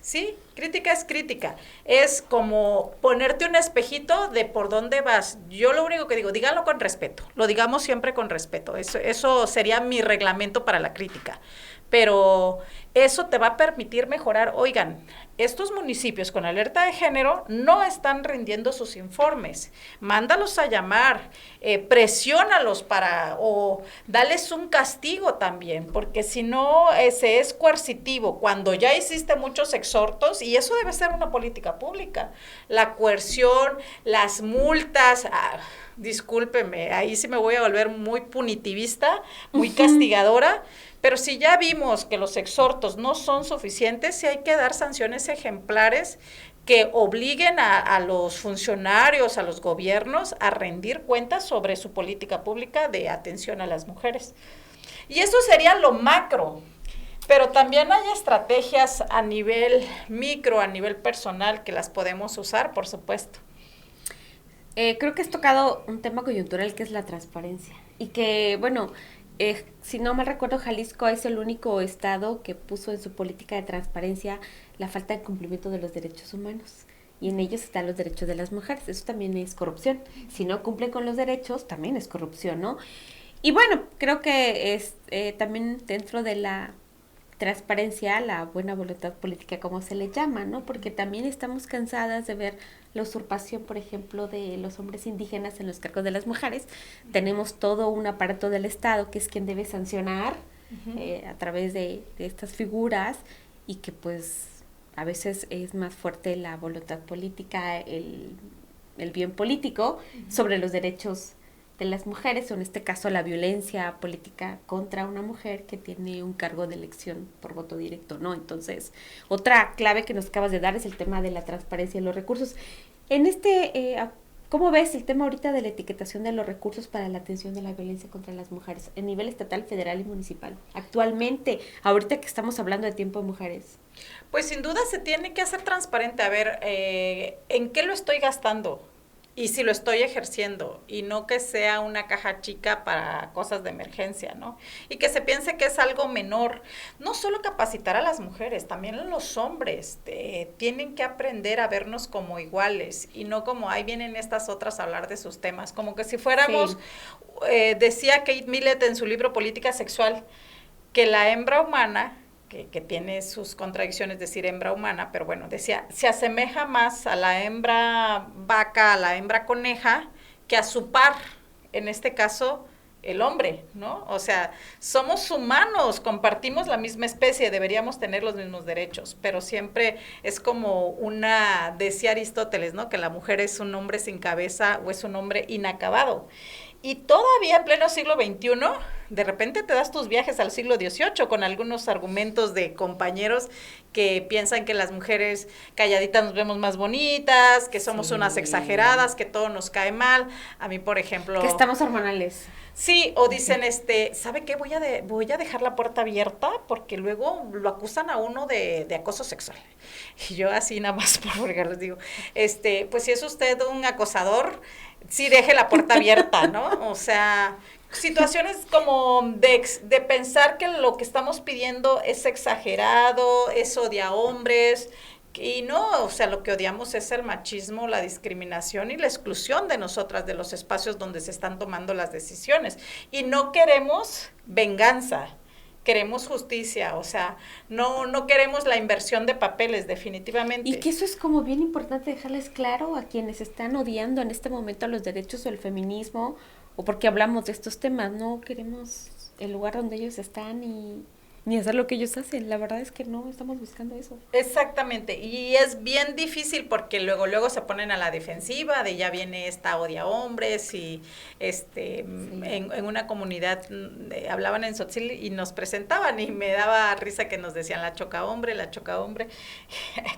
Sí, crítica es crítica. Es como ponerte un espejito de por dónde vas. Yo lo único que digo, díganlo con respeto. Lo digamos siempre con respeto. Eso sería mi reglamento para la crítica. Pero eso te va a permitir mejorar. Oigan, estos municipios con alerta de género no están rindiendo sus informes. Mándalos a llamar, presiónalos o dales un castigo también, porque si no, ese es coercitivo. Cuando ya hiciste muchos exhortos, y eso debe ser una política pública, la coerción, las multas, discúlpeme, ahí sí me voy a volver muy punitivista, muy castigadora. Pero si ya vimos que los exhortos no son suficientes, sí hay que dar sanciones ejemplares que obliguen a los funcionarios, a los gobiernos, a rendir cuentas sobre su política pública de atención a las mujeres. Y eso sería lo macro, pero también hay estrategias a nivel micro, a nivel personal, que las podemos usar, por supuesto. Creo que has tocado un tema coyuntural que es la transparencia. Y que, bueno, si no mal recuerdo, Jalisco es el único estado que puso en su política de transparencia la falta de cumplimiento de los derechos humanos. Y en ellos están los derechos de las mujeres. Eso también es corrupción. Si no cumplen con los derechos, también es corrupción, ¿no? Y bueno, creo que es también dentro de la transparencia, la buena voluntad política, como se le llama, ¿no? Porque también estamos cansadas de ver la usurpación, por ejemplo, de los hombres indígenas en los cargos de las mujeres. Tenemos todo un aparato del Estado que es quien debe sancionar a través de estas figuras, y que pues a veces es más fuerte la voluntad política, el bien político sobre los derechos de las mujeres, o en este caso la violencia política contra una mujer que tiene un cargo de elección por voto directo, ¿no? Entonces, otra clave que nos acabas de dar es el tema de la transparencia de los recursos. En ¿cómo ves el tema ahorita de la etiquetación de los recursos para la atención de la violencia contra las mujeres a nivel estatal, federal y municipal? Actualmente, ahorita que estamos hablando de tiempo de mujeres. Pues sin duda se tiene que hacer transparente. A ver, ¿en qué lo estoy gastando? y si lo estoy ejerciendo, y no que sea una caja chica para cosas de emergencia, ¿no? Y que se piense que es algo menor. No solo capacitar a las mujeres, también los hombres tienen que aprender a vernos como iguales, y no como ahí vienen estas otras a hablar de sus temas, como que si fuéramos, decía Kate Millett en su libro Política Sexual, que la hembra humana, que tiene sus contradicciones decir hembra humana, pero bueno, decía, se asemeja más a la hembra vaca, a la hembra coneja, que a su par, en este caso, el hombre, ¿no? O sea, somos humanos, compartimos la misma especie, deberíamos tener los mismos derechos, pero siempre es como decía Aristóteles, ¿no? Que la mujer es un hombre sin cabeza o es un hombre inacabado. Y todavía en pleno siglo XXI, de repente te das tus viajes al siglo XVIII con algunos argumentos de compañeros que piensan que las mujeres calladitas nos vemos más bonitas, que somos unas exageradas, que todo nos cae mal. A mí, por ejemplo... Que estamos hormonales. Sí, o dicen, ¿sabe qué? Voy a dejar la puerta abierta porque luego lo acusan a uno de acoso sexual. Y yo así nada más por les digo, pues si es usted un acosador, sí deje la puerta abierta, ¿no? O sea, situaciones como de pensar que lo que estamos pidiendo es exagerado, es odia a hombres, y no, o sea, lo que odiamos es el machismo, la discriminación y la exclusión de nosotras de los espacios donde se están tomando las decisiones. Y no queremos venganza, queremos justicia, o sea, no queremos la inversión de papeles, definitivamente. Y que eso es como bien importante dejarles claro a quienes están odiando en este momento a los derechos o el feminismo, o porque hablamos de estos temas, no queremos el lugar donde ellos están ni hacer lo que ellos hacen. La verdad es que no estamos buscando eso. Exactamente, y es bien difícil porque luego se ponen a la defensiva de ya viene esta odia a hombres y sí. en una comunidad hablaban en Tzotzil y nos presentaban y me daba risa que nos decían la choca hombre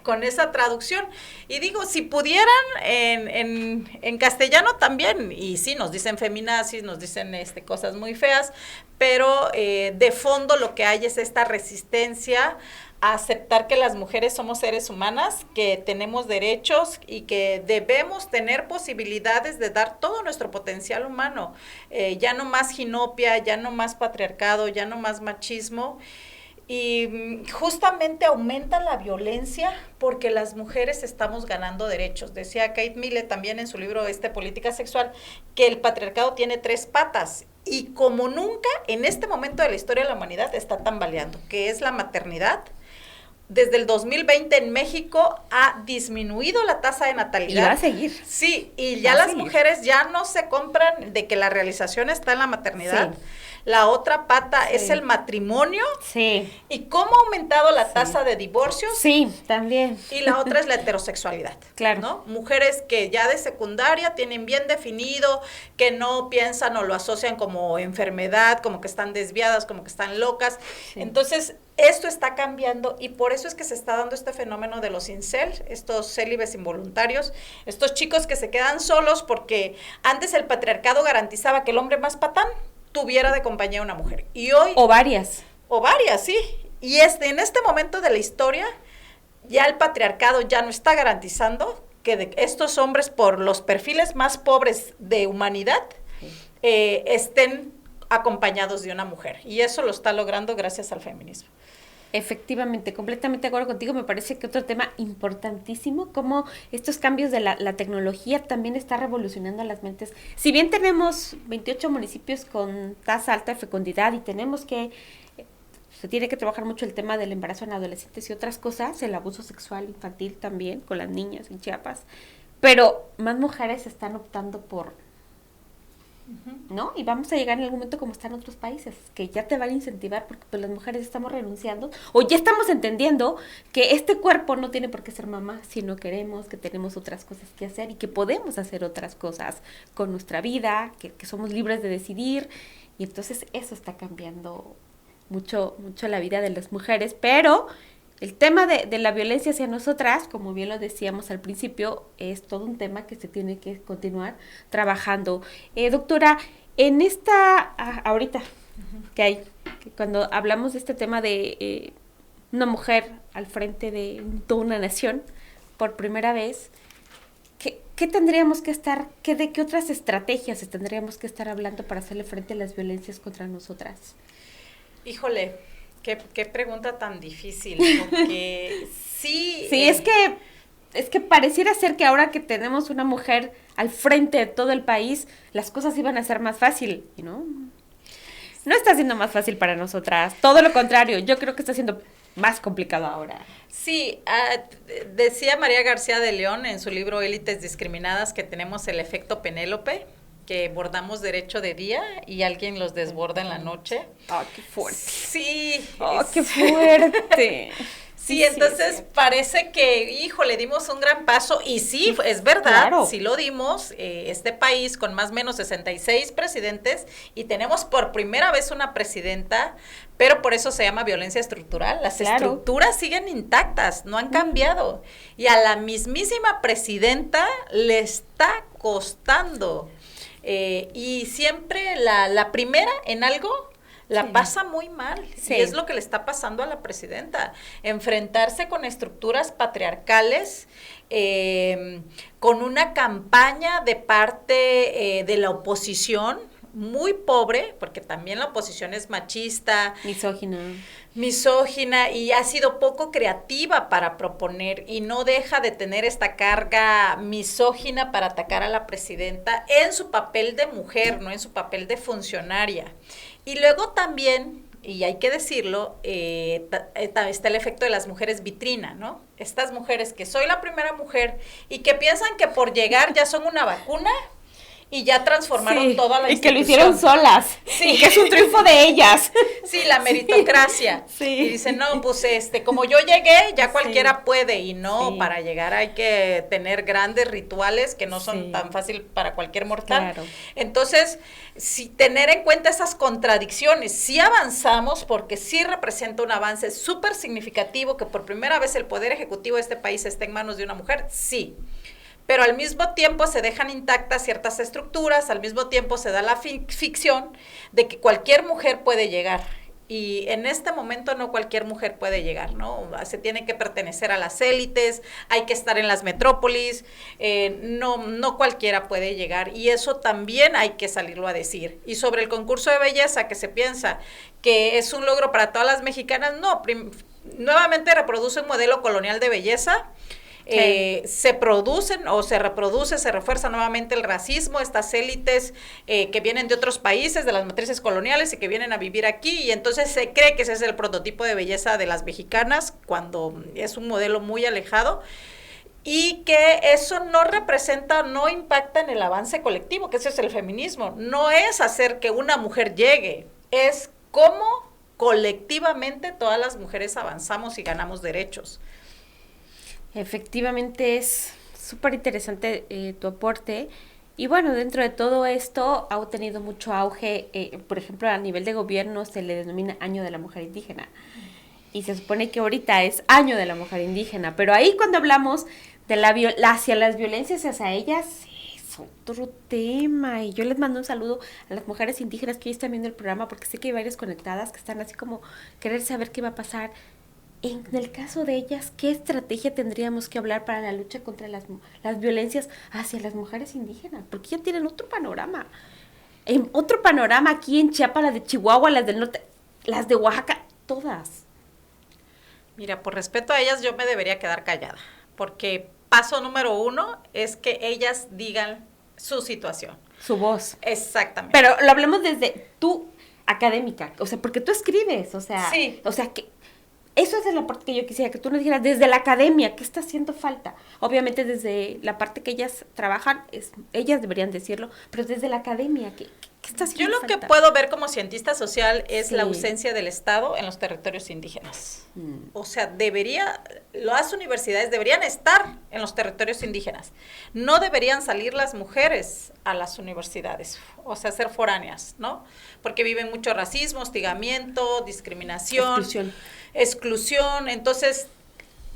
con esa traducción. Y digo, si pudieran en castellano también, y sí, nos dicen feminazis, nos dicen cosas muy feas, pero de fondo lo que hay es esta resistencia a aceptar que las mujeres somos seres humanas, que tenemos derechos y que debemos tener posibilidades de dar todo nuestro potencial humano, ya no más ginopia, ya no más patriarcado, ya no más machismo. Y justamente aumenta la violencia porque las mujeres estamos ganando derechos. Decía Kate Millett también en su libro Política Sexual que el patriarcado tiene 3 patas y como nunca en este momento de la historia de la humanidad está tambaleando, que es la maternidad. Desde el 2020 en México ha disminuido la tasa de natalidad. Y va a seguir. Sí, y ya las mujeres ya no se compran de que la realización está en la maternidad. Sí. La otra pata es el matrimonio. Sí. ¿Y cómo ha aumentado la tasa de divorcios? Sí, también. Y la otra es la heterosexualidad. Claro. ¿No? Mujeres que ya de secundaria tienen bien definido, que no piensan o lo asocian como enfermedad, como que están desviadas, como que están locas. Sí. Entonces, esto está cambiando y por eso es que se está dando este fenómeno de los incel, estos célibes involuntarios, estos chicos que se quedan solos porque antes el patriarcado garantizaba que el hombre más patán tuviera de compañía a una mujer. Y hoy... O varias, sí. Y en este momento de la historia, ya el patriarcado ya no está garantizando que estos hombres, por los perfiles más pobres de humanidad, estén acompañados de una mujer. Y eso lo está logrando gracias al feminismo. Efectivamente, completamente de acuerdo contigo. Me parece que otro tema importantísimo, como estos cambios de la tecnología también está revolucionando las mentes. Si bien tenemos 28 municipios con tasa alta de fecundidad y se tiene que trabajar mucho el tema del embarazo en adolescentes y otras cosas, el abuso sexual infantil también con las niñas en Chiapas, pero más mujeres están optando por... ¿no? Y vamos a llegar en algún momento como están otros países, que ya te van a incentivar porque pues las mujeres estamos renunciando o ya estamos entendiendo que este cuerpo no tiene por qué ser mamá, sino queremos que tenemos otras cosas que hacer y que podemos hacer otras cosas con nuestra vida, que somos libres de decidir, y entonces eso está cambiando mucho la vida de las mujeres, pero el tema de la violencia hacia nosotras, como bien lo decíamos al principio, es todo un tema que se tiene que continuar trabajando. Doctora, en ahorita que hay, que cuando hablamos de este tema de una mujer al frente de toda una nación, por primera vez, ¿Qué tendríamos que estar, de qué otras estrategias tendríamos que estar hablando para hacerle frente a las violencias contra nosotras? Híjole, qué pregunta tan difícil, porque sí... Sí, es que pareciera ser que ahora que tenemos una mujer al frente de todo el país, las cosas iban a ser más fácil, ¿no? No está siendo más fácil para nosotras, todo lo contrario, yo creo que está siendo más complicado ahora. Sí, decía María García de León en su libro Élites Discriminadas que tenemos el efecto Penélope, que bordamos derecho de día y alguien los desborda en la noche. ¡Oh, qué fuerte! Sí. ¡Oh, qué fuerte! Sí, entonces parece que, híjole, dimos un gran paso y sí, es verdad, claro. Sí lo dimos, este país con más o menos 66 presidentes y tenemos por primera vez una presidenta, pero por eso se llama violencia estructural, las estructuras siguen intactas, no han cambiado y a la mismísima presidenta le está costando y siempre la primera en algo la pasa muy mal, y es lo que le está pasando a la presidenta, enfrentarse con estructuras patriarcales, con una campaña de parte de la oposición muy pobre, porque también la oposición es machista, misógina y ha sido poco creativa para proponer y no deja de tener esta carga misógina para atacar a la presidenta en su papel de mujer, no en su papel de funcionaria. Y luego también, y hay que decirlo, está el efecto de las mujeres vitrina, ¿no? Estas mujeres que soy la primera mujer y que piensan que por llegar ya son una vacuna y ya transformaron toda la institución. Y que lo hicieron solas. Sí. Y que es un triunfo de ellas. Sí, la meritocracia. Sí. Y dicen, no, pues como yo llegué, ya cualquiera puede. Y no, para llegar hay que tener grandes rituales que no son tan fácil para cualquier mortal. Claro. Entonces, tener en cuenta esas contradicciones. Sí avanzamos porque sí representa un avance súper significativo que por primera vez el Poder Ejecutivo de este país esté en manos de una mujer, sí. Pero al mismo tiempo se dejan intactas ciertas estructuras, al mismo tiempo se da la ficción de que cualquier mujer puede llegar. Y en este momento no cualquier mujer puede llegar, ¿no? Se tiene que pertenecer a las élites, hay que estar en las metrópolis, no cualquiera puede llegar. Y eso también hay que salirlo a decir. Y sobre el concurso de belleza que se piensa que es un logro para todas las mexicanas, no, nuevamente reproduce un modelo colonial de belleza. Se producen o se reproduce, se refuerza nuevamente el racismo, estas élites que vienen de otros países, de las matrices coloniales y que vienen a vivir aquí y entonces se cree que ese es el prototipo de belleza de las mexicanas cuando es un modelo muy alejado y que eso no representa, no impacta en el avance colectivo, que ese es el feminismo, no es hacer que una mujer llegue, es cómo colectivamente todas las mujeres avanzamos y ganamos derechos. Efectivamente es súper interesante tu aporte y bueno, dentro de todo esto ha tenido mucho auge, por ejemplo a nivel de gobierno se le denomina Año de la Mujer Indígena y se supone que ahorita es Año de la Mujer Indígena, pero ahí cuando hablamos de hacia las violencias hacia ellas es otro tema y yo les mando un saludo a las mujeres indígenas que hoy están viendo el programa porque sé que hay varias conectadas que están así como querer saber qué va a pasar. En el caso de ellas, ¿qué estrategia tendríamos que hablar para la lucha contra las violencias hacia las mujeres indígenas? Porque ya tienen otro panorama. Otro panorama aquí en Chiapas, las de Chihuahua, las del norte, las de Oaxaca, todas. Mira, por respeto a ellas yo me debería quedar callada, porque paso número 1 es que ellas digan su situación. Su voz. Exactamente. Pero lo hablemos desde tú, académica, o sea, porque tú escribes, o sea, sí. O sea, que eso es la parte que yo quisiera que tú nos dijeras desde la academia, ¿qué está haciendo falta? Obviamente desde la parte que ellas trabajan, ellas deberían decirlo, pero desde la academia, ¿qué está haciendo falta? Yo lo que puedo ver como cientista social es la ausencia del Estado en los territorios indígenas. O sea, las universidades deberían estar en los territorios indígenas. No deberían salir las mujeres a las universidades, o sea, ser foráneas, ¿no? Porque viven mucho racismo, hostigamiento, discriminación. Exclusión. Entonces,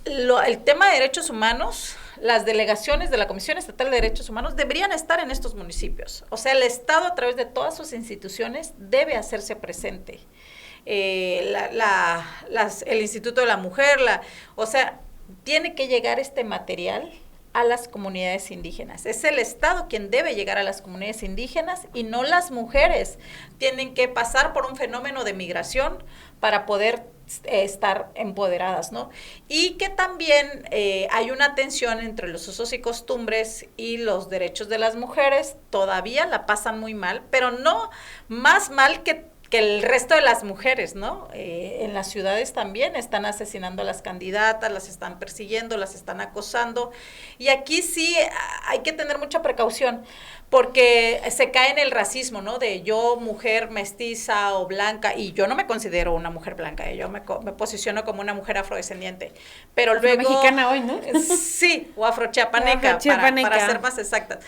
el tema de derechos humanos, las delegaciones de la Comisión Estatal de Derechos Humanos deberían estar en estos municipios. O sea, el Estado a través de todas sus instituciones debe hacerse presente. El Instituto de la Mujer, o sea, tiene que llegar este material a las comunidades indígenas. Es el Estado quien debe llegar a las comunidades indígenas y no las mujeres. Tienen que pasar por un fenómeno de migración para poder estar empoderadas, ¿no? Y que también hay una tensión entre los usos y costumbres y los derechos de las mujeres. Todavía la pasan muy mal, pero no más mal que el resto de las mujeres, ¿no? En las ciudades también están asesinando a las candidatas, las están persiguiendo, las están acosando, y aquí sí hay que tener mucha precaución, porque se cae en el racismo, ¿no? De yo, mujer mestiza o blanca, y yo no me considero una mujer blanca, yo me posiciono como una mujer afrodescendiente, pero luego... Mexicana hoy, ¿no? Sí, o afrochiapaneca, para ser más exactas.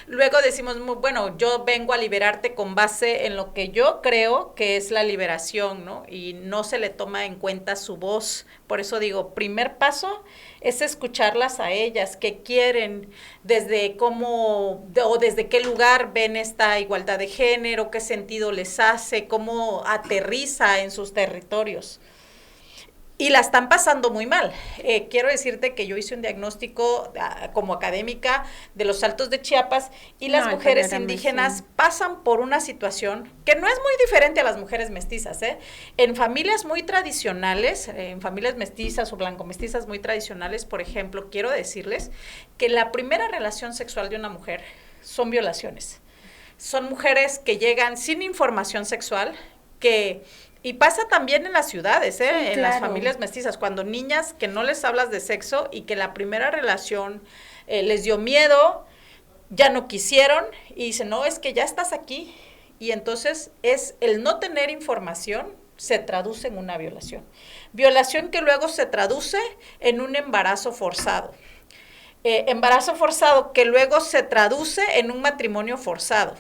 Luego decimos, bueno, yo vengo a liberarte con base en lo que yo creo que es la liberación, ¿no? Y no se le toma en cuenta su voz. Por eso digo, primer paso es escucharlas a ellas, qué quieren, desde cómo o desde qué lugar ven esta igualdad de género, qué sentido les hace, cómo aterriza en sus territorios. Y la están pasando muy mal. Quiero decirte que yo hice un diagnóstico como académica de los Altos de Chiapas, y las mujeres indígenas pasan por una situación que no es muy diferente a las mujeres mestizas, ¿eh? En familias muy tradicionales, en familias mestizas o blanco-mestizas muy tradicionales, por ejemplo, quiero decirles que la primera relación sexual de una mujer son violaciones. Son mujeres que llegan sin información sexual, y pasa también en las ciudades, Sí, en claro. las familias mestizas, cuando niñas que no les hablas de sexo y que la primera relación les dio miedo, ya no quisieron, y dicen, no, es que ya estás aquí, y entonces es el no tener información se traduce en una violación. Violación que luego se traduce en un embarazo forzado. Embarazo forzado que luego se traduce en un matrimonio forzado,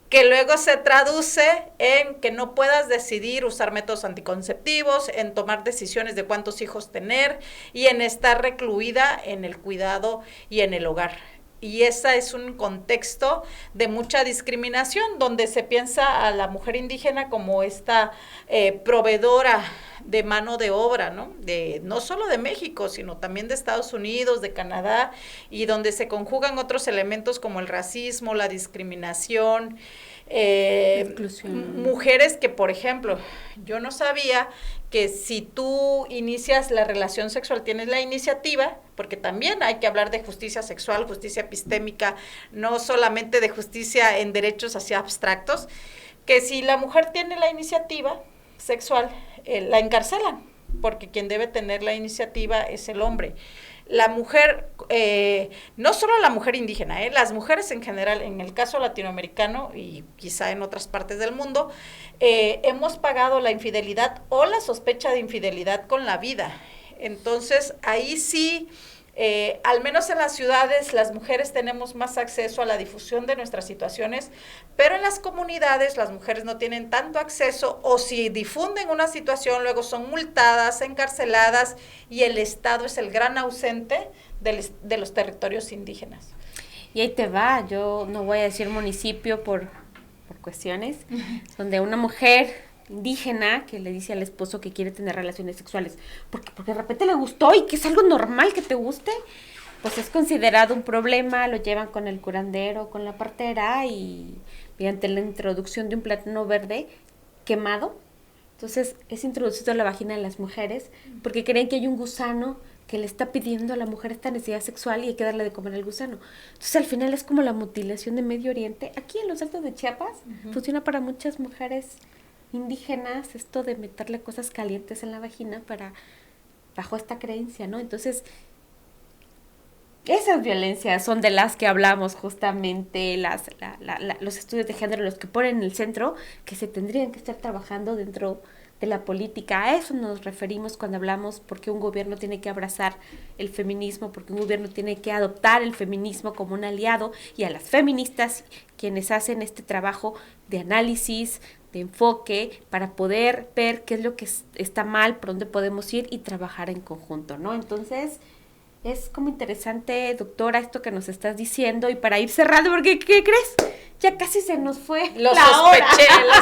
que luego se traduce en que no puedas decidir usar métodos anticonceptivos, en tomar decisiones de cuántos hijos tener y en estar recluida en el cuidado y en el hogar. Y ese es un contexto de mucha discriminación, donde se piensa a la mujer indígena como esta proveedora de mano de obra, ¿no? No solo de México, sino también de Estados Unidos, de Canadá, y donde se conjugan otros elementos como el racismo, la discriminación, mujeres que, por ejemplo, yo no sabía que si tú inicias la relación sexual, tienes la iniciativa, porque también hay que hablar de justicia sexual, justicia epistémica, no solamente de justicia en derechos así abstractos, que si la mujer tiene la iniciativa sexual, la encarcelan, porque quien debe tener la iniciativa es el hombre. La mujer, no solo la mujer indígena, las mujeres en general, en el caso latinoamericano y quizá en otras partes del mundo, hemos pagado la infidelidad o la sospecha de infidelidad con la vida. Entonces, ahí sí, al menos en las ciudades, las mujeres tenemos más acceso a la difusión de nuestras situaciones, pero en las comunidades las mujeres no tienen tanto acceso, o si difunden una situación, luego son multadas, encarceladas, y el Estado es el gran ausente de los territorios indígenas. Y ahí te va, yo no voy a decir municipio por cuestiones, donde una mujer indígena que le dice al esposo que quiere tener relaciones sexuales porque de repente le gustó y que es algo normal que te guste, pues es considerado un problema, lo llevan con el curandero, con la partera, y mediante la introducción de un plátano verde quemado, entonces es introducido a la vagina de las mujeres porque creen que hay un gusano que le está pidiendo a la mujer esta necesidad sexual y hay que darle de comer al gusano. Entonces al final es como la mutilación de Medio Oriente. Aquí en los Altos de Chiapas funciona para muchas mujeres indígenas esto de meterle cosas calientes en la vagina bajo esta creencia, ¿no? Entonces, esas violencias son de las que hablamos justamente, los estudios de género, los que ponen en el centro, que se tendrían que estar trabajando dentro de la política. A eso nos referimos cuando hablamos porque un gobierno tiene que abrazar el feminismo, porque un gobierno tiene que adoptar el feminismo como un aliado, y a las feministas quienes hacen este trabajo de análisis, de enfoque, para poder ver qué es lo que está mal, por dónde podemos ir y trabajar en conjunto, ¿no? Entonces, es como interesante, doctora, esto que nos estás diciendo, y para ir cerrando, porque ¿qué crees? Ya casi se nos fue Lo hora.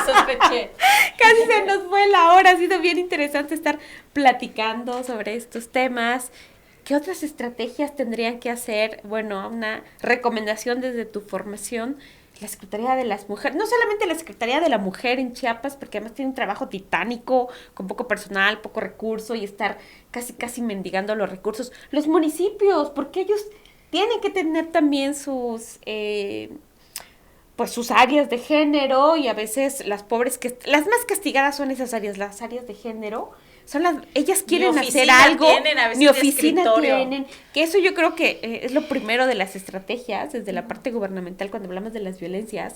sospeché. Casi se nos fue la hora, ha sido bien interesante estar platicando sobre estos temas. ¿qué otras estrategias tendrían que hacer? Bueno, una recomendación desde tu formación, la Secretaría de las Mujeres, no solamente la Secretaría de la Mujer en Chiapas, porque además tiene un trabajo titánico, con poco personal, poco recurso, y estar casi mendigando los recursos. Los municipios, porque ellos tienen que tener también sus... pues sus áreas de género, y a veces las pobres que las más castigadas son esas áreas, las áreas de género, son las ellas quieren hacer algo, ni oficina tienen, que eso yo creo que es lo primero de las estrategias desde la parte gubernamental cuando hablamos de las violencias,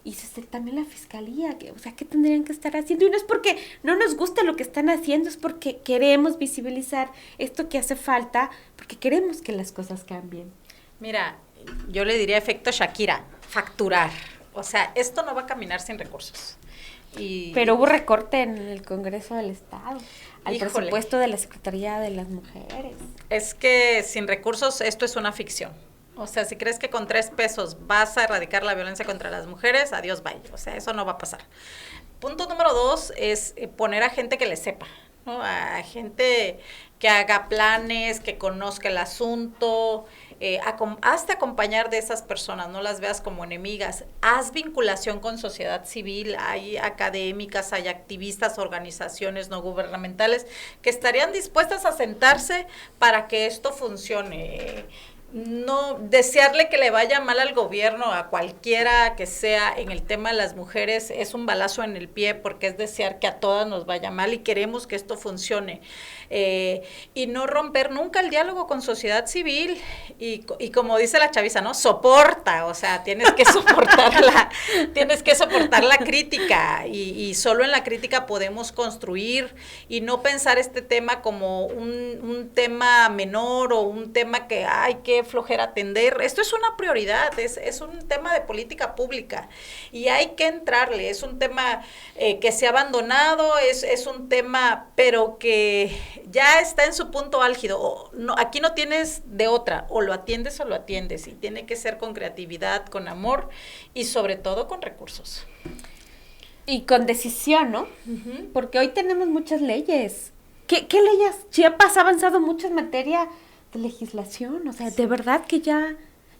y desde también la fiscalía, que, o sea, ¿qué tendrían que estar haciendo? Y no es porque no nos gusta lo que están haciendo, es porque queremos visibilizar esto que hace falta, porque queremos que las cosas cambien. Mira, yo le diría efecto Shakira, facturar. O sea, esto no va a caminar sin recursos. Pero hubo recorte en el Congreso del Estado, al Híjole, presupuesto de la Secretaría de las Mujeres. Es que sin recursos esto es una ficción. O sea, si crees que con 3 pesos vas a erradicar la violencia contra las mujeres, adiós, bye. O sea, eso no va a pasar. Punto número 2 es poner a gente que le sepa, ¿no? A gente que haga planes, que conozca el asunto, hazte acompañar de esas personas, no las veas como enemigas, haz vinculación con sociedad civil, hay académicas, hay activistas, organizaciones no gubernamentales que estarían dispuestas a sentarse para que esto funcione. No desearle que le vaya mal al gobierno, a cualquiera que sea en el tema de las mujeres, es un balazo en el pie, porque es desear que a todas nos vaya mal y queremos que esto funcione. Y no romper nunca el diálogo con sociedad civil y como dice la chaviza, ¿no? Soporta, o sea, tienes que soportar la crítica y solo en la crítica podemos construir y no pensar este tema como un tema menor o un tema que hay que flojera atender. Esto es una prioridad, es un tema de política pública y hay que entrarle. Es un tema que se ha abandonado, es un tema, pero que ya está en su punto álgido. No, aquí no tienes de otra, o lo atiendes, y tiene que ser con creatividad, con amor y sobre todo con recursos. Y con decisión, ¿no? Uh-huh. Porque hoy tenemos muchas leyes. ¿Qué leyes? Chiapas ha avanzado mucho en materia de legislación, o sea, de verdad que ya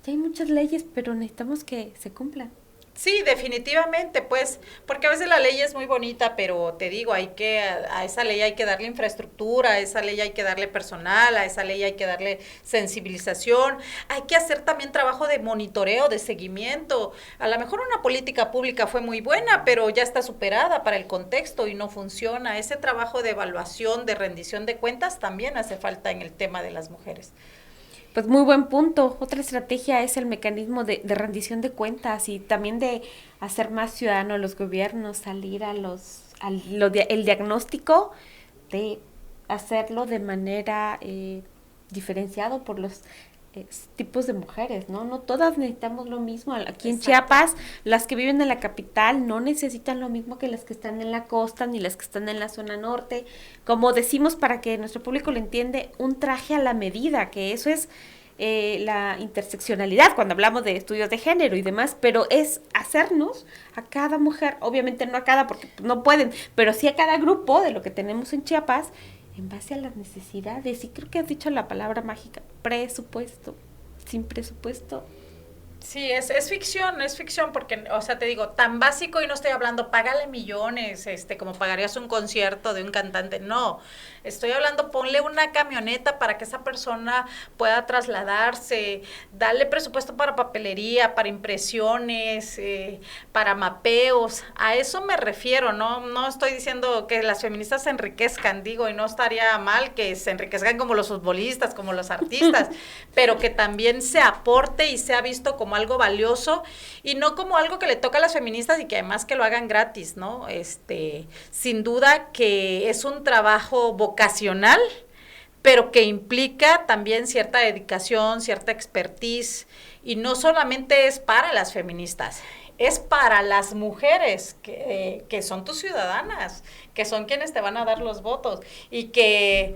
hay muchas leyes, pero necesitamos que se cumplan. Sí, definitivamente, pues, porque a veces la ley es muy bonita, pero te digo, a esa ley hay que darle infraestructura, a esa ley hay que darle personal, a esa ley hay que darle sensibilización, hay que hacer también trabajo de monitoreo, de seguimiento. A lo mejor una política pública fue muy buena, pero ya está superada para el contexto y no funciona. Ese trabajo de evaluación, de rendición de cuentas también hace falta en el tema de las mujeres. Pues muy buen punto. Otra estrategia es el mecanismo de rendición de cuentas y también de hacer más ciudadanos a los gobiernos, salir el diagnóstico, de hacerlo de manera diferenciado por los tipos de mujeres, ¿no? No todas necesitamos lo mismo. Aquí en Chiapas, las que viven en la capital no necesitan lo mismo que las que están en la costa ni las que están en la zona norte. Como decimos, para que nuestro público lo entiende, un traje a la medida, que eso es la interseccionalidad cuando hablamos de estudios de género y demás, pero es hacernos a cada mujer, obviamente no a cada porque no pueden, pero sí a cada grupo de lo que tenemos en Chiapas, en base a las necesidades. Y creo que has dicho la palabra mágica, presupuesto. Sin presupuesto. Sí, es ficción porque, o sea, te digo, tan básico, y no estoy hablando, págale millones, como pagarías un concierto de un cantante, no, estoy hablando, ponle una camioneta para que esa persona pueda trasladarse, dale presupuesto para papelería, para impresiones, para mapeos, a eso me refiero, no estoy diciendo que las feministas se enriquezcan, digo, y no estaría mal que se enriquezcan como los futbolistas, como los artistas, pero que también se aporte y sea visto como algo valioso y no como algo que le toca a las feministas y que además que lo hagan gratis, ¿no? Sin duda que es un trabajo vocacional, pero que implica también cierta dedicación, cierta expertise, y no solamente es para las feministas, es para las mujeres que son tus ciudadanas, que son quienes te van a dar los votos y que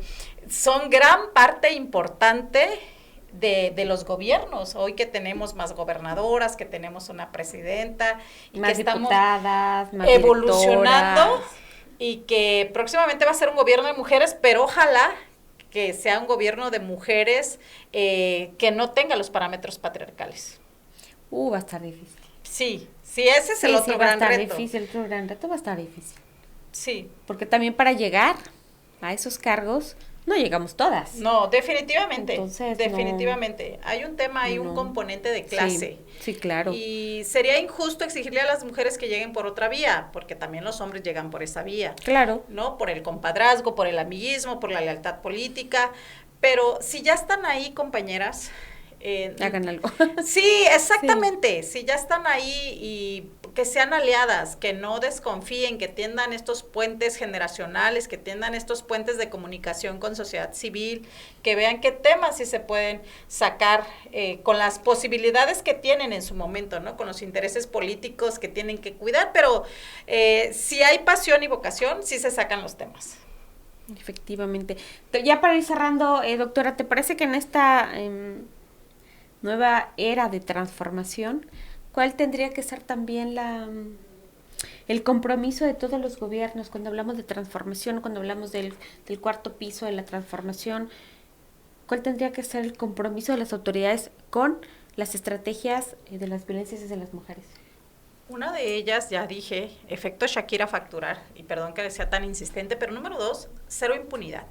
son gran parte importante de los gobiernos, hoy que tenemos más gobernadoras, que tenemos una presidenta y más que estamos diputadas, más evolucionando directoras. Y que próximamente va a ser un gobierno de mujeres, pero ojalá que sea un gobierno de mujeres que no tenga los parámetros patriarcales. Va a estar difícil. Sí, ese es el otro gran reto. El otro gran reto va a estar difícil. Sí. Porque también para llegar a esos cargos no llegamos todas. No, definitivamente. Entonces, definitivamente. Hay un tema, hay un componente de clase. Sí, claro. Y sería injusto exigirle a las mujeres que lleguen por otra vía, porque también los hombres llegan por esa vía. Claro. ¿No? Por el compadrazgo, por el amiguismo, por la lealtad política. Pero si ya están ahí, compañeras, hagan algo. Sí, exactamente. Sí. Si ya están ahí y que sean aliadas, que no desconfíen, que tiendan estos puentes generacionales, que tiendan estos puentes de comunicación con sociedad civil, que vean qué temas sí se pueden sacar con las posibilidades que tienen en su momento, ¿no? Con los intereses políticos que tienen que cuidar, pero si hay pasión y vocación, sí se sacan los temas. Efectivamente. Ya para ir cerrando, doctora, ¿te parece que en esta nueva era de transformación, cuál tendría que ser también el compromiso de todos los gobiernos cuando hablamos de transformación, cuando hablamos del cuarto piso de la transformación? ¿Cuál tendría que ser el compromiso de las autoridades con las estrategias de las violencias hacia las mujeres? Una de ellas, ya dije, efecto Shakira facturar, y perdón que sea tan insistente, pero número 2, cero impunidad.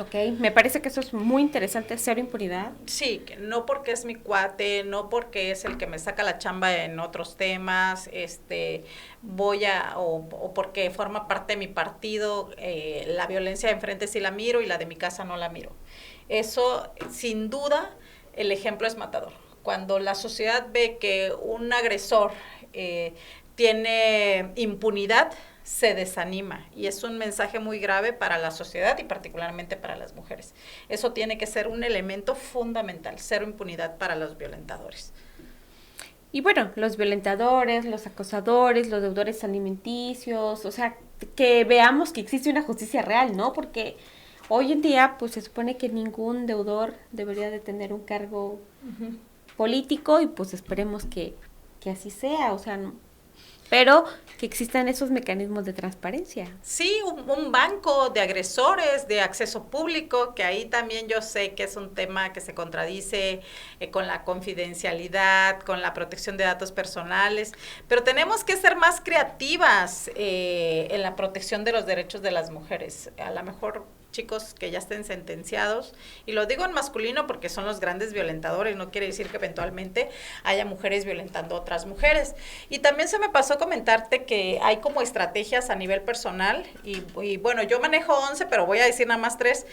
Ok, me parece que eso es muy interesante, cero impunidad. Sí, que no porque es mi cuate, no porque es el que me saca la chamba en otros temas, o porque forma parte de mi partido, la violencia de enfrente sí la miro y la de mi casa no la miro. Eso, sin duda, el ejemplo es matador. Cuando la sociedad ve que un agresor tiene impunidad, se desanima, y es un mensaje muy grave para la sociedad y particularmente para las mujeres. Eso tiene que ser un elemento fundamental, cero impunidad para los violentadores. Y bueno, los violentadores, los acosadores, los deudores alimenticios, o sea, que veamos que existe una justicia real, ¿no? Porque hoy en día, pues se supone que ningún deudor debería de tener un cargo político, y pues esperemos que así sea, o sea, no, pero que existan esos mecanismos de transparencia. Sí, un banco de agresores, de acceso público, que ahí también yo sé que es un tema que se contradice con la confidencialidad, con la protección de datos personales, pero tenemos que ser más creativas en la protección de los derechos de las mujeres. A lo mejor chicos que ya estén sentenciados, y lo digo en masculino porque son los grandes violentadores, no quiere decir que eventualmente haya mujeres violentando a otras mujeres. Y también se me pasó comentarte que hay como estrategias a nivel personal, y bueno, yo manejo 11, pero voy a decir nada más 3,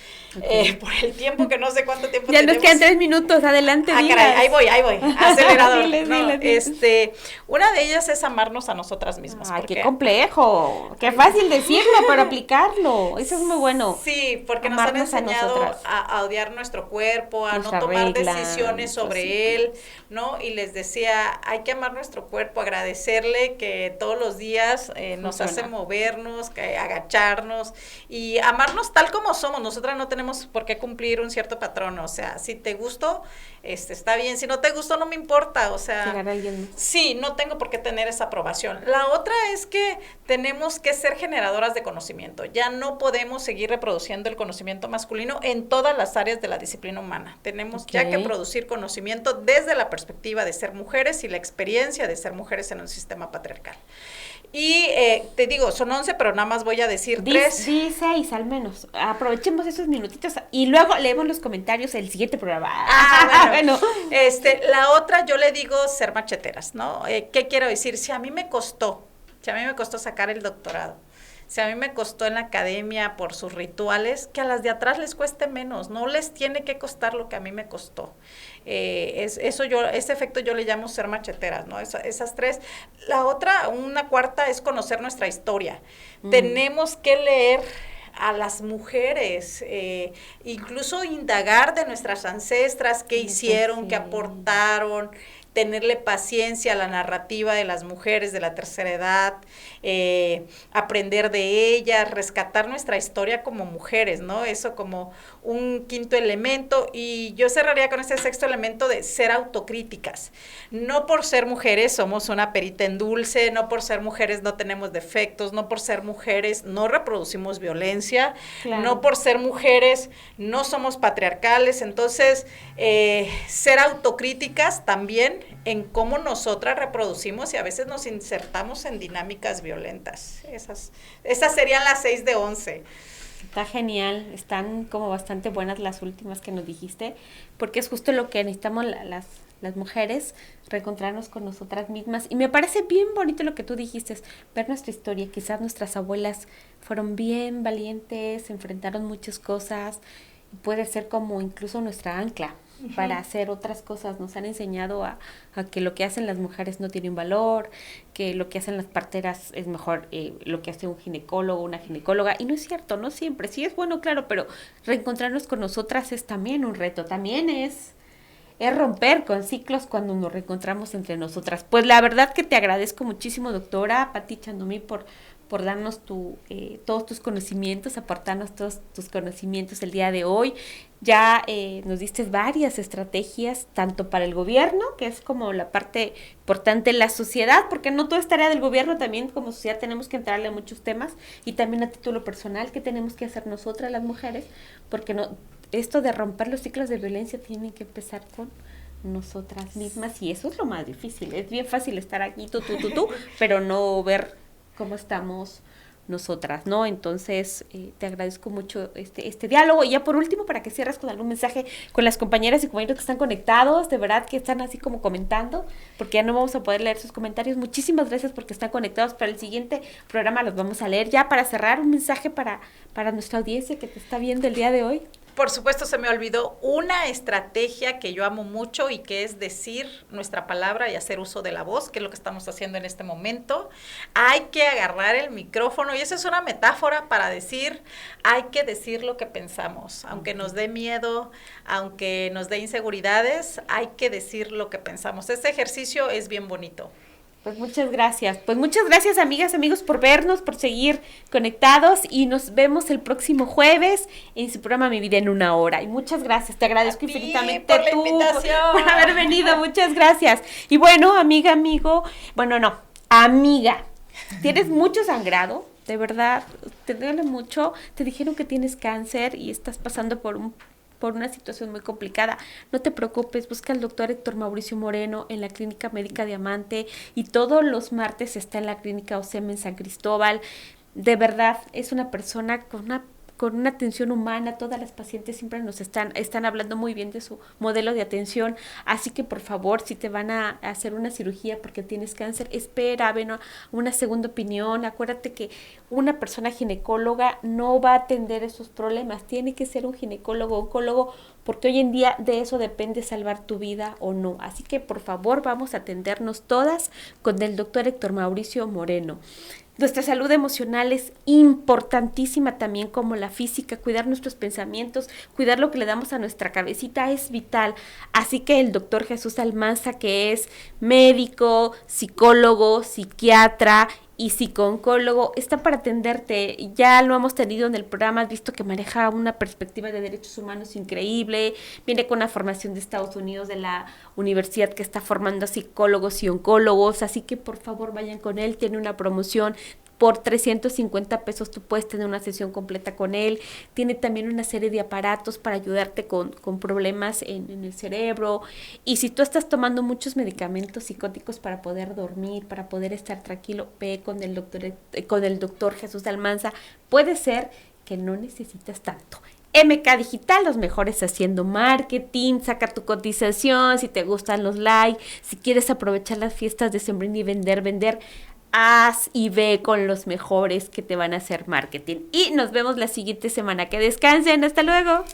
por el tiempo, que no sé cuánto tiempo ya tenemos. Nos quedan 3 minutos, adelante. Caray, ahí voy, acelerador. Diles. Una de ellas es amarnos a nosotras mismas. Ay, qué complejo, qué fácil decirlo, pero aplicarlo, eso es muy bueno. Sí, porque nos han enseñado a odiar nuestro cuerpo, a no tomar decisiones sobre él, ¿no? Y les decía, hay que amar nuestro cuerpo, agradecerle que todos los días nos hace movernos, agacharnos, y amarnos tal como somos. Nosotras no tenemos por qué cumplir un cierto patrón, o sea, si te gusto, está bien, si no te gusto no me importa, o sea, sí, no tengo por qué tener esa aprobación. La otra es que tenemos que ser generadoras de conocimiento, ya no podemos seguir reproduciendo el conocimiento masculino en todas las áreas de la disciplina humana. Tenemos ya que producir conocimiento desde la perspectiva de ser mujeres y la experiencia de ser mujeres en un sistema patriarcal. Y te digo, son 11, pero nada más voy a decir 3. 6 al menos. Aprovechemos esos minutitos y luego leemos los comentarios del siguiente programa. Bueno. La otra, yo le digo ser macheteras, ¿no? ¿Qué quiero decir? Si a mí me costó sacar el doctorado, si a mí me costó en la academia por sus rituales, que a las de atrás les cueste menos, no les tiene que costar lo que a mí me costó. Ese efecto yo le llamo ser macheteras, ¿no? Esas 3. La otra, una cuarta, es conocer nuestra historia. Tenemos que leer a las mujeres, incluso indagar de nuestras ancestras, qué hicieron, qué aportaron, tenerle paciencia a la narrativa de las mujeres de la tercera edad, aprender de ellas, rescatar nuestra historia como mujeres, ¿no? Eso como un quinto elemento, y yo cerraría con ese sexto elemento de ser autocríticas. No por ser mujeres somos una perita en dulce, no por ser mujeres no tenemos defectos, no por ser mujeres no reproducimos violencia, claro. No por ser mujeres no somos patriarcales. Entonces, ser autocríticas también en cómo nosotras reproducimos y a veces nos insertamos en dinámicas violentas. Esas serían las 6 de 11. Está genial, están como bastante buenas las últimas que nos dijiste, porque es justo lo que necesitamos las mujeres, reencontrarnos con nosotras mismas. Y me parece bien bonito lo que tú dijiste, ver nuestra historia. Quizás nuestras abuelas fueron bien valientes, enfrentaron muchas cosas, y puede ser como incluso nuestra ancla para hacer otras cosas. Nos han enseñado a que lo que hacen las mujeres no tiene un valor, que lo que hacen las parteras es mejor lo que hace un ginecólogo, una ginecóloga, y no es cierto, no siempre, sí es bueno, claro, pero reencontrarnos con nosotras es también un reto, también es romper con ciclos cuando nos reencontramos entre nosotras. Pues la verdad que te agradezco muchísimo, doctora Pati Chandomí, por darnos todos tus conocimientos, aportarnos todos tus conocimientos el día de hoy. Ya nos diste varias estrategias, tanto para el gobierno, que es como la parte importante, la sociedad, porque no todo es tarea del gobierno, también como sociedad tenemos que entrarle a muchos temas, y también a título personal, que tenemos que hacer nosotras las mujeres, porque no, esto de romper los ciclos de violencia tiene que empezar con nosotras mismas, y eso es lo más difícil. Es bien fácil estar aquí, tú, pero no ver cómo estamos nosotras, ¿no? Entonces, te agradezco mucho este diálogo. Y ya por último, para que cierres con algún mensaje con las compañeras y compañeros que están conectados, de verdad que están así como comentando, porque ya no vamos a poder leer sus comentarios. Muchísimas gracias porque están conectados. Para el siguiente programa los vamos a leer. Ya para cerrar, un mensaje para nuestra audiencia que te está viendo el día de hoy. Por supuesto, se me olvidó una estrategia que yo amo mucho y que es decir nuestra palabra y hacer uso de la voz, que es lo que estamos haciendo en este momento. Hay que agarrar el micrófono, y eso es una metáfora para decir, hay que decir lo que pensamos, aunque nos dé miedo, aunque nos dé inseguridades, hay que decir lo que pensamos. Este ejercicio es bien bonito. Pues muchas gracias. Pues muchas gracias, amigas, amigos, por vernos, por seguir conectados, y nos vemos el próximo jueves en su programa Mi Vida en una Hora. Y muchas gracias, te agradezco infinitamente por la invitación. Por haber venido, muchas gracias. Y bueno, amiga, amigo, amiga, tienes mucho sangrado, de verdad, te duele mucho, te dijeron que tienes cáncer y estás pasando por una situación muy complicada. No te preocupes, busca al doctor Héctor Mauricio Moreno en la Clínica Médica Diamante, y todos los martes está en la Clínica OSEM en San Cristóbal. De verdad, es una persona con una atención humana. Todas las pacientes siempre nos están hablando muy bien de su modelo de atención, así que por favor, si te van a hacer una cirugía porque tienes cáncer, espera, ven a una segunda opinión. Acuérdate que una persona ginecóloga no va a atender esos problemas, tiene que ser un ginecólogo, oncólogo, porque hoy en día de eso depende salvar tu vida o no. Así que por favor, vamos a atendernos todas con el doctor Héctor Mauricio Moreno. Nuestra salud emocional es importantísima también como la física. Cuidar nuestros pensamientos, cuidar lo que le damos a nuestra cabecita es vital. Así que el doctor Jesús Almanza, que es médico, psicólogo, psiquiatra y psicooncólogo, está para atenderte. Ya lo hemos tenido en el programa, has visto que maneja una perspectiva de derechos humanos increíble, viene con una formación de Estados Unidos, de la universidad que está formando a psicólogos y oncólogos, así que por favor vayan con él, tiene una promoción. Por 350 pesos tú puedes tener una sesión completa con él. Tiene también una serie de aparatos para ayudarte con problemas en el cerebro. Y si tú estás tomando muchos medicamentos psicóticos para poder dormir, para poder estar tranquilo, ve con el doctor Jesús Almanza. Puede ser que no necesitas tanto. MK Digital, los mejores haciendo marketing, saca tu cotización, si te gustan los likes, si quieres aprovechar las fiestas de Sembrín y vender, haz y ve con los mejores que te van a hacer marketing. Y nos vemos la siguiente semana. Que descansen, hasta luego.